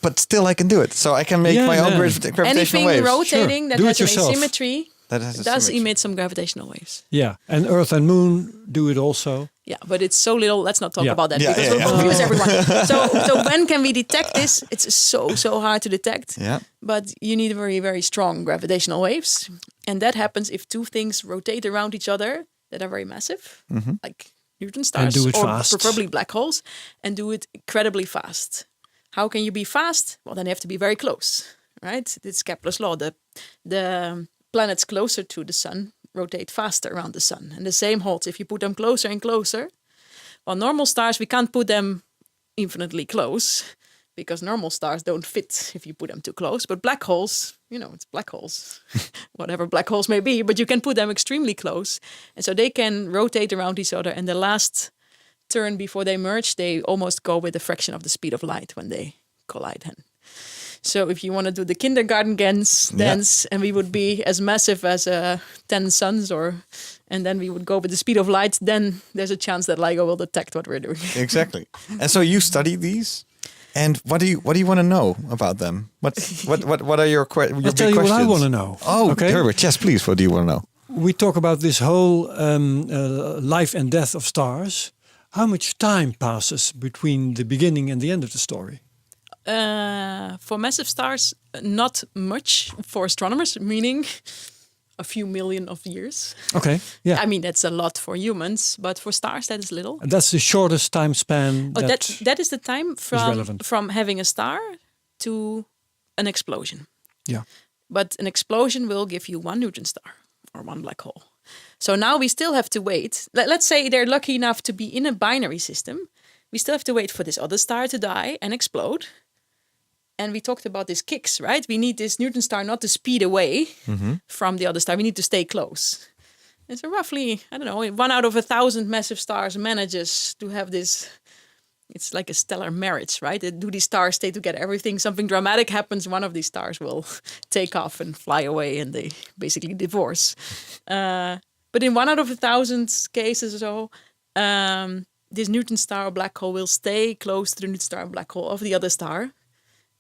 S4: But still, I can do it. So I can make my own gravitational
S5: Anything
S4: waves.
S5: rotating that
S3: Do
S5: has
S3: it
S5: an
S3: yourself.
S5: asymmetry does emit some gravitational waves.
S3: Yeah, and Earth and Moon do it also.
S5: Yeah, but it's so little. Let's not talk about that because
S4: Yeah.
S5: we'll confuse everyone. So when can we detect this? It's so hard to detect.
S4: Yeah.
S5: But you need very, very strong gravitational waves. And that happens if two things rotate around each other that are very massive, like neutron stars,
S3: And do it
S5: or
S3: fast.
S5: preferably black holes, and do it incredibly fast. How can you be fast? Well, then you have to be very close, right? It's Kepler's law. The planets closer to the sun rotate faster around the sun. And the same holds if you put them closer and closer. Well, normal stars, we can't put them infinitely close because normal stars don't fit if you put them too close. But black holes, it's black holes, whatever black holes may be, but you can put them extremely close. And so they can rotate around each other. And the last turn before they merge, they almost go with a fraction of the speed of light when they collide. So if you want to do the kindergarten dance, and we would be as massive as 10 suns, and then we would go with the speed of light, then there's a chance that LIGO will detect what we're doing.
S4: Exactly. And so you study these, and what do you want to know about them? What are your
S3: I'll
S4: big
S3: tell you
S4: questions?
S3: what I want to know.
S4: Oh,
S3: okay.
S4: Herbert, yes, please. What do you want to know?
S3: We talk about this whole life and death of stars. How much time passes between the beginning and the end of the story?
S5: For massive stars, not much for astronomers, meaning a few million of years.
S3: Okay, yeah.
S5: I mean, that's a lot for humans, but for stars, that is little.
S3: And that's the shortest time span.
S5: That is the time
S3: relevant.
S5: from having a star to an explosion.
S3: Yeah.
S5: But an explosion will give you one neutron star or one black hole. So now we still have to wait. Let's say they're lucky enough to be in a binary system. We still have to wait for this other star to die and explode. And we talked about these kicks, right? We need this neutron star not to speed away from the other star. We need to stay close. And so roughly, 1 out of 1,000 massive stars manages to have this. It's like a stellar marriage, right? Do these stars stay together? Something dramatic happens, one of these stars will take off and fly away, and they basically divorce. But in 1 out of 1,000 cases or so, this neutron star or black hole will stay close to the neutron star or black hole of the other star.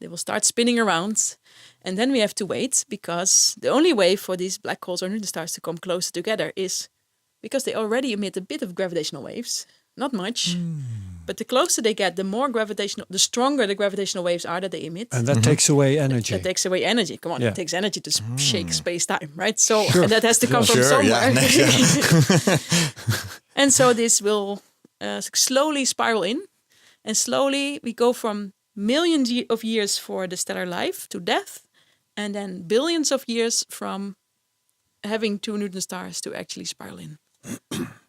S5: They will start spinning around, and then we have to wait, because the only way for these black holes or neutron stars to come closer together is because they already emit a bit of gravitational waves, not much, but the closer they get, the stronger the gravitational waves are that they emit.
S3: And that takes away energy.
S5: That takes away energy. Come on,
S3: Yeah.
S5: it takes energy to shake space-time, right? So, and that has to come from
S4: Sure,
S5: somewhere.
S4: yeah.
S5: And so this will slowly spiral in, and slowly we go from millions of years for the stellar life to death, and then billions of years from having two neutron stars to actually spiral in.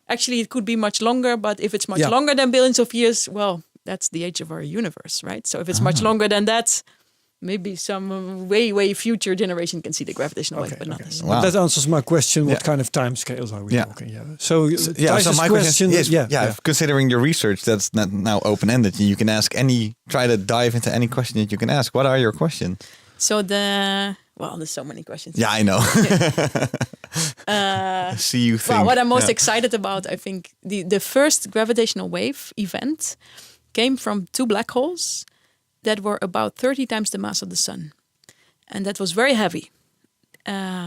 S5: Actually, it could be much longer, but if it's much longer than billions of years, well, that's the age of our universe, right? So if it's much longer than that, maybe some way future generation can see the gravitational wave, but not us.
S4: Wow.
S3: That answers my question. What
S4: Yeah.
S3: kind of time scales are we
S4: Yeah.
S3: talking? Yeah. So
S4: So my question is,
S3: yeah.
S4: considering your research that's not now open-ended, you can ask try to dive into any question that you can ask. What are your questions?
S5: So there's so many questions.
S4: Yeah, I know. See you think.
S5: Well, what I'm most excited about, I think, the first gravitational wave event came from 2 black holes that were about 30 times the mass of the sun. And that was very heavy.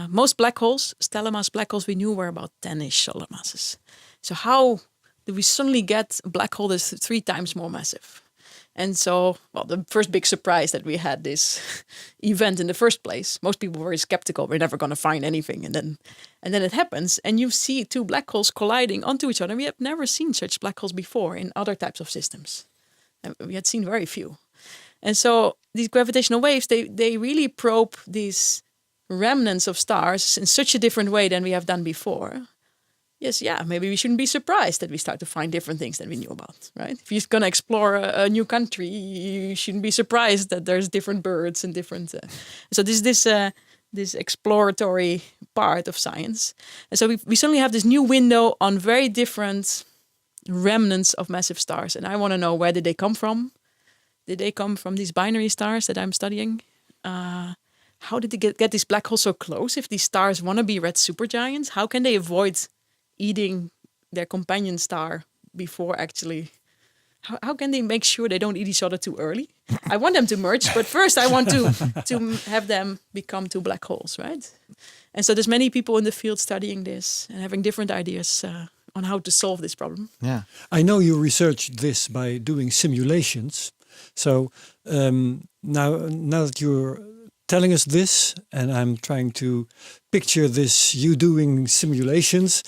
S5: Most black holes, stellar mass black holes, we knew were about 10-ish solar masses. So how do we suddenly get a black hole that's 3 times more massive? And so, the first big surprise that we had this event in the first place, most people were very skeptical. We're never going to find anything. And then it happens, and you see 2 black holes colliding onto each other. We have never seen such black holes before in other types of systems. And we had seen very few. And so these gravitational waves, they really probe these remnants of stars in such a different way than we have done before. Yes, maybe we shouldn't be surprised that we start to find different things than we knew about, right? If you're going to explore a new country, you shouldn't be surprised that there's different birds and different... So this exploratory part of science. And so we suddenly have this new window on very different remnants of massive stars. And I want to know, where did they come from? Did they come from these binary stars that I'm studying? How did they get these black holes so close? If these stars want to be red supergiants, how can they avoid eating their companion star before actually... How can they make sure they don't eat each other too early? I want them to merge, but first I want to have them become 2 black holes, right? And so there's many people in the field studying this and having different ideas on how to solve this problem.
S4: Yeah,
S3: I know you researched this by doing simulations. So now that you're telling us this, and I'm trying to picture this, you doing simulations,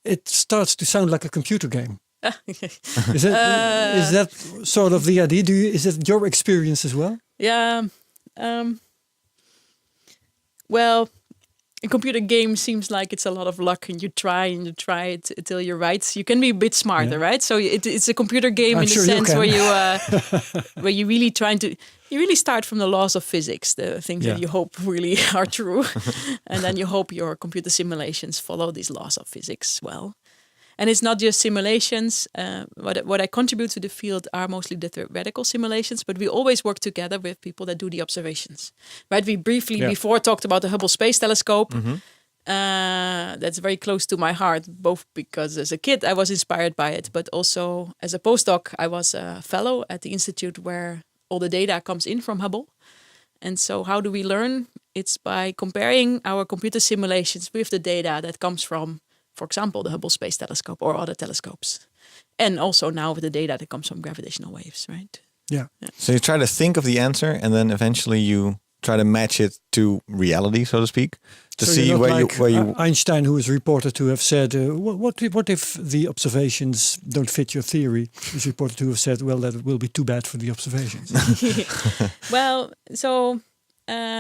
S3: it starts to sound like a computer game. Is that sort of the idea? Is it your experience as well?
S5: Yeah. Well, a computer game seems like it's a lot of luck, and you try it until you're right. You can be a bit smarter, right? So it's a computer game in the sense where you really start from the laws of physics, the things that you hope really are true, and then you hope your computer simulations follow these laws of physics well. And it's not just simulations. What I contribute to the field are mostly the theoretical simulations, but we always work together with people that do the observations. Right? We briefly before talked about the Hubble Space Telescope. Mm-hmm. That's very close to my heart, both because as a kid I was inspired by it, but also as a postdoc I was a fellow at the institute where all the data comes in from Hubble. And so how do we learn? It's by comparing our computer simulations with the data that comes from, for example, the Hubble Space Telescope or other telescopes. And also now with the data that comes from gravitational waves, right?
S3: Yeah.
S4: So you try to think of the answer and then eventually you try to match it to reality, so to speak, to see where you
S3: Einstein, who is reported to have said, what if the observations don't fit your theory? Is reported to have said, well, that will be too bad for the observations.
S5: Well, so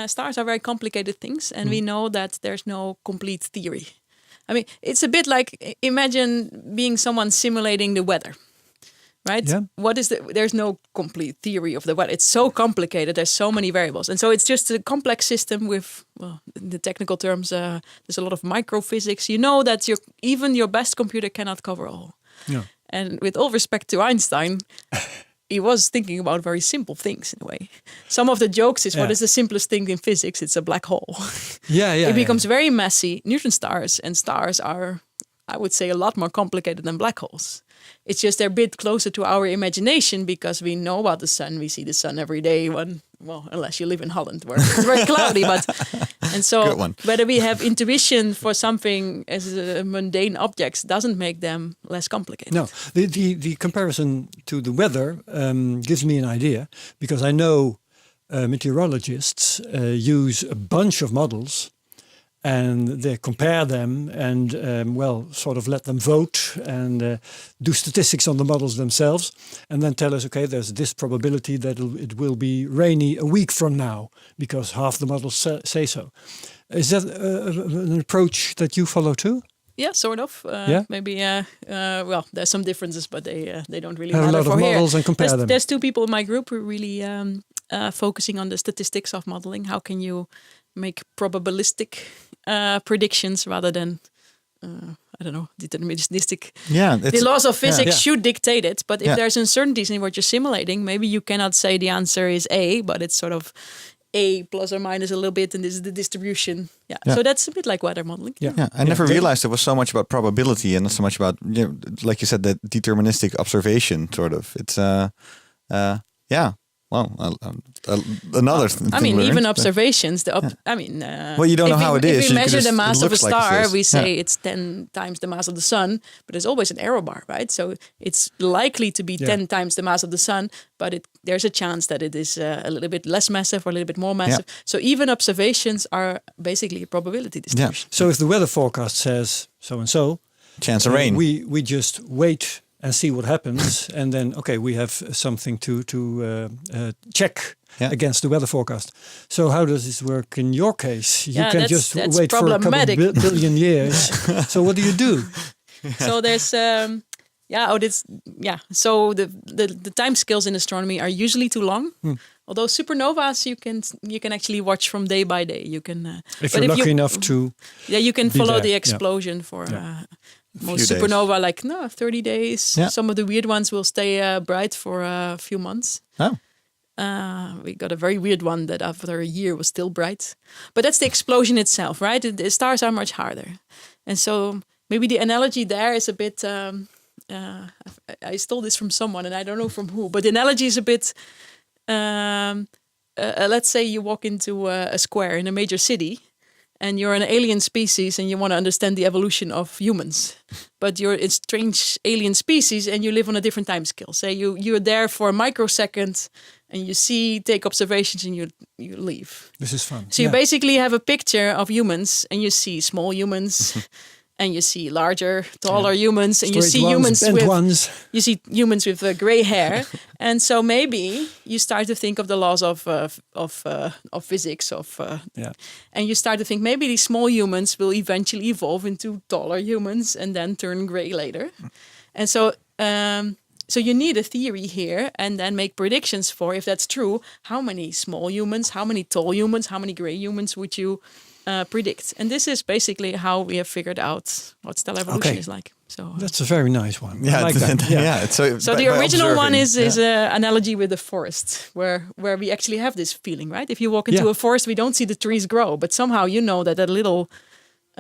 S5: stars are very complicated things, and we know that there's no complete theory. I mean, it's a bit like, imagine being someone simulating the weather, right? Yeah. There's no complete theory of the weather. It's so complicated. There's so many variables. And so it's just a complex system with, well, in the technical terms, there's a lot of microphysics. You know that even your best computer cannot cover all. Yeah. And with all respect to Einstein, he was thinking about very simple things in a way. Some of the jokes is, what is the simplest thing in physics? It's a black hole. It becomes very messy. Neutron stars and stars are, I would say, a lot more complicated than black holes. It's just they're a bit closer to our imagination because we know about the sun. We see the sun every day unless you live in Holland where it's very cloudy. And so whether we have intuition for something as a mundane objects doesn't make them less complicated.
S3: No, the comparison to the weather gives me an idea, because I know meteorologists use a bunch of models and they compare them and sort of let them vote and do statistics on the models themselves, and then tell us, okay, there's this probability that it will be rainy a week from now because half the models say so. Is that an approach that you follow too?
S5: Yeah, sort of. Maybe. There's some differences, but they don't really
S3: have
S5: matter
S3: a lot
S5: for
S3: of
S5: here.
S3: models and compare them.
S5: There's 2 people in my group who are really focusing on the statistics of modeling. How can you make probabilistic predictions rather than deterministic. The laws of physics should dictate it, but if there's uncertainties in what you're simulating, maybe you cannot say the answer is A, but it's sort of A plus or minus a little bit, and this is the distribution. Yeah. So that's a bit like weather modeling.
S3: Yeah.
S4: I never realized it was so much about probability and not so much about, like you said, that deterministic observation sort of. It's another thing.
S5: I mean,
S4: learned.
S5: even observations.
S4: Well, you don't know how it is.
S5: If we measure the mass of a
S4: looks like it
S5: star,
S4: is.
S5: we say it's 10 times the mass of the sun, but there's always an error bar, right? So it's likely to be 10 times the mass of the sun, but there's a chance that it is a little bit less massive or a little bit more massive. So even observations are basically a probability distribution.
S3: So if the weather forecast says so and so,
S4: Chance of rain.
S3: we just wait and see what happens, and then we have something to check against the weather forecast. So how does this work in your case? You can just wait for a couple of billion years. So what do you do?
S5: So there's So the time scales in astronomy are usually too long. Although supernovas you can actually watch from day by day. You can
S3: if you're lucky enough to
S5: you can follow
S3: there.
S5: the explosion for. Most
S4: Few
S5: supernova, 30 days.
S4: Yeah.
S5: Some of the weird ones will stay bright for a few months.
S4: Oh.
S5: We got a very weird one that after a year was still bright. But that's the explosion itself, right? The stars are much harder. And so maybe the analogy there is a bit... I stole this from someone and I don't know from who. But the analogy is a bit... let's say you walk into a square in a major city... and you're an alien species and you want to understand the evolution of humans. But you're a strange alien species and you live on a different time scale. Say you're there for a microsecond and you take observations and you leave.
S3: This is fun.
S5: So you basically have a picture of humans and you see small humans and you see larger, taller humans, and
S3: Straight
S5: you see
S3: ones,
S5: humans with gray hair. And so maybe you start to think of the laws of physics and you start to think maybe these small humans will eventually evolve into taller humans and then turn gray later. And so so you need a theory here and then make predictions for, if that's true, how many small humans, how many tall humans, how many gray humans would you predict. And this is basically how we have figured out what stellar evolution is like. So
S3: that's a very nice one.
S4: Yeah,
S3: I like that.
S5: So the original one is an analogy with the forest, where we actually have this feeling, right? If you walk into a forest, we don't see the trees grow, but somehow you know that little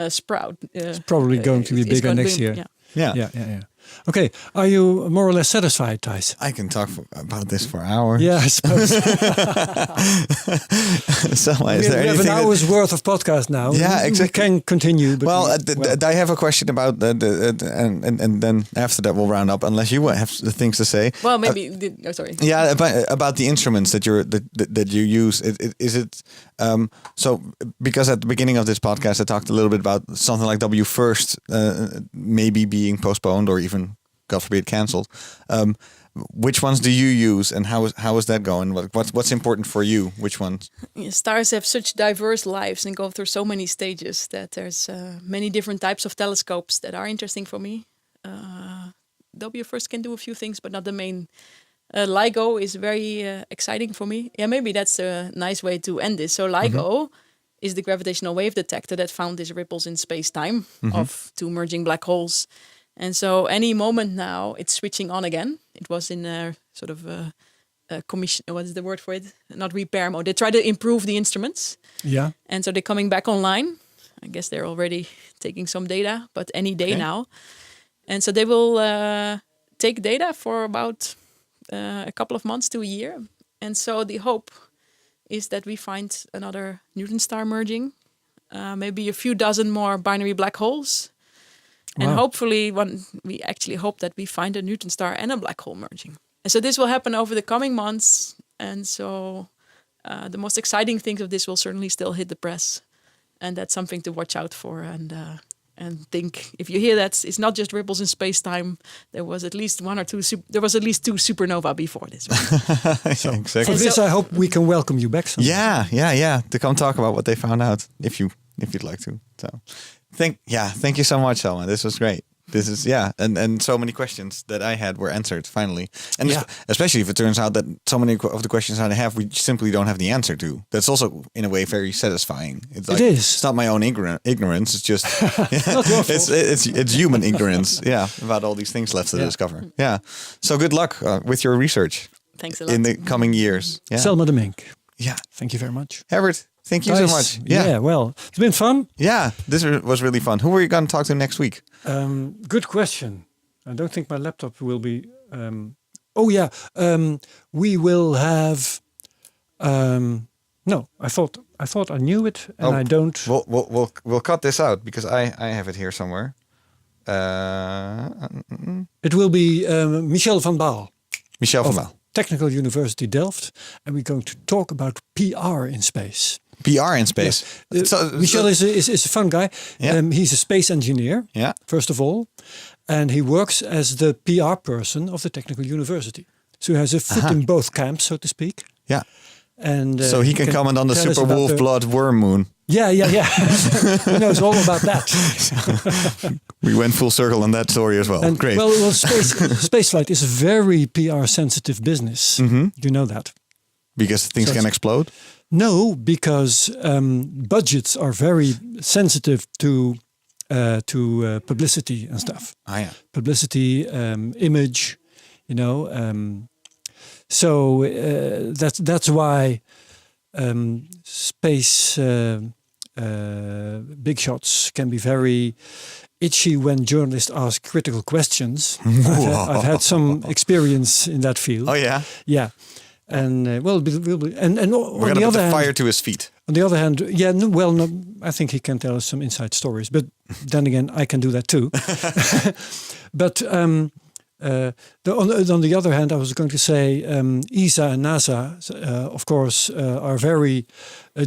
S5: sprout
S3: it's probably going to be bigger next year.
S4: Yeah.
S3: Okay, are you more or less satisfied, Thijs?
S4: I can talk about this for hours.
S3: Yeah, I suppose.
S4: Selma, is there
S3: we have
S4: anything
S3: an hour's worth of podcast now.
S4: Yeah, exactly.
S3: We can continue. But
S4: I have a question about and then after that we'll round up. Unless you have things to say.
S5: Well, maybe. Sorry.
S4: Yeah, about the instruments that you use. Is it so? Because at the beginning of this podcast, I talked a little bit about something like WFIRST maybe being postponed or even, God forbid, cancelled. Which ones do you use, and how is that going? What's important for you? Which ones?
S5: Stars have such diverse lives and go through so many stages that there's many different types of telescopes that are interesting for me. WFIRST can do a few things, but not the main. LIGO is very exciting for me. Yeah, maybe that's a nice way to end this. So LIGO is the gravitational wave detector that found these ripples in space-time of two merging black holes. And so any moment now, it's switching on again. It was in a sort of a commission, what is the word for it? Not repair mode. They try to improve the instruments. Yeah. And so they're coming back online. I guess they're already taking some data, but any day now. And so they will take data for about a couple of months to a year. And so the hope is that we find another Newton star merging, maybe a few dozen more binary black holes. And hopefully we actually hope that we find a Newton star and a black hole merging. And so this will happen over the coming months. And so the most exciting things of this will certainly still hit the press. And that's something to watch out for. And think, if you hear that, it's not just ripples in space-time. There was at least two supernova before this. Right?
S4: So, exactly.
S3: For this, I hope we can welcome you back sometime.
S4: Yeah. To come talk about what they found out, if you'd like to. So, thank you so much, Selma. This was great. This is and so many questions that I had were answered finally, and especially if it turns out that so many of the questions I have we simply don't have the answer to. That's also in a way very satisfying. It's like, it's not my own ignorance. It's just it's human ignorance. About all these things left to discover. Yeah. So good luck with your research.
S5: Thanks a lot.
S4: In the coming years. Yeah.
S3: Selma de Mink.
S4: Yeah.
S3: Thank you very much.
S4: Herbert, thank you so much.
S3: Yeah, well, it's been fun.
S4: Yeah, this was really fun. Who are you going to talk to next week?
S3: Good question. I don't think my laptop will be... we will have... no, I thought I knew it, and I don't...
S4: We'll cut this out, because I have it here somewhere.
S3: It will be Michel van Baal.
S4: Michel van Baal.
S3: Technical University Delft, and we're going to talk about PR in space.
S4: PR in space.
S3: Yes. Michel is a fun guy.
S4: Yeah.
S3: He's a space engineer, first of all, and he works as the PR person of the Technical University. So he has a foot in both camps, so to speak.
S4: Yeah.
S3: And
S4: so he can comment on the super wolf blood worm moon.
S3: Yeah. He knows all about that.
S4: We went full circle on that story as well.
S3: And,
S4: great.
S3: Well, spaceflight is a very PR sensitive business.
S4: Mm-hmm.
S3: You know that.
S4: Because things can explode?
S3: No, because budgets are very sensitive to publicity and stuff. Publicity, image, so that's why space big shots can be very itchy when journalists ask critical questions. I've had some experience in that field.
S4: Oh yeah,
S3: yeah, and we'll be and
S4: we're
S3: on
S4: gonna
S3: the
S4: put
S3: other
S4: the
S3: hand,
S4: fire to his feet.
S3: On the other hand, I think he can tell us some inside stories. But then again, I can do that too. But on the other hand, I was going to say ESA and NASA, of course, are very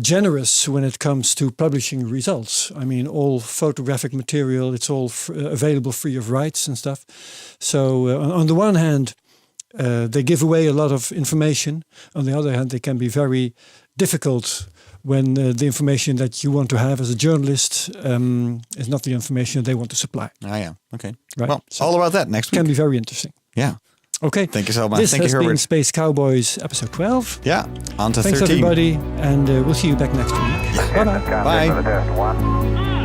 S3: generous when it comes to publishing results. I mean, all photographic material, it's all available free of rights and stuff. So on the one hand, they give away a lot of information. On the other hand, they can be very difficult when the information that you want to have as a journalist is not the information they want to supply.
S4: Okay.
S3: Right.
S4: Well,
S3: so
S4: all about that next week.
S3: Can be very interesting.
S4: Yeah.
S3: Okay.
S4: Thank you so much.
S3: This
S4: Thank
S3: has
S4: you, Herbert.
S3: been Space Cowboys episode 12.
S4: Yeah. On to
S3: Thanks
S4: 13.
S3: everybody, and we'll see you back next week.
S4: Yeah.
S3: Bye-bye.
S4: Bye.
S1: For the test 1.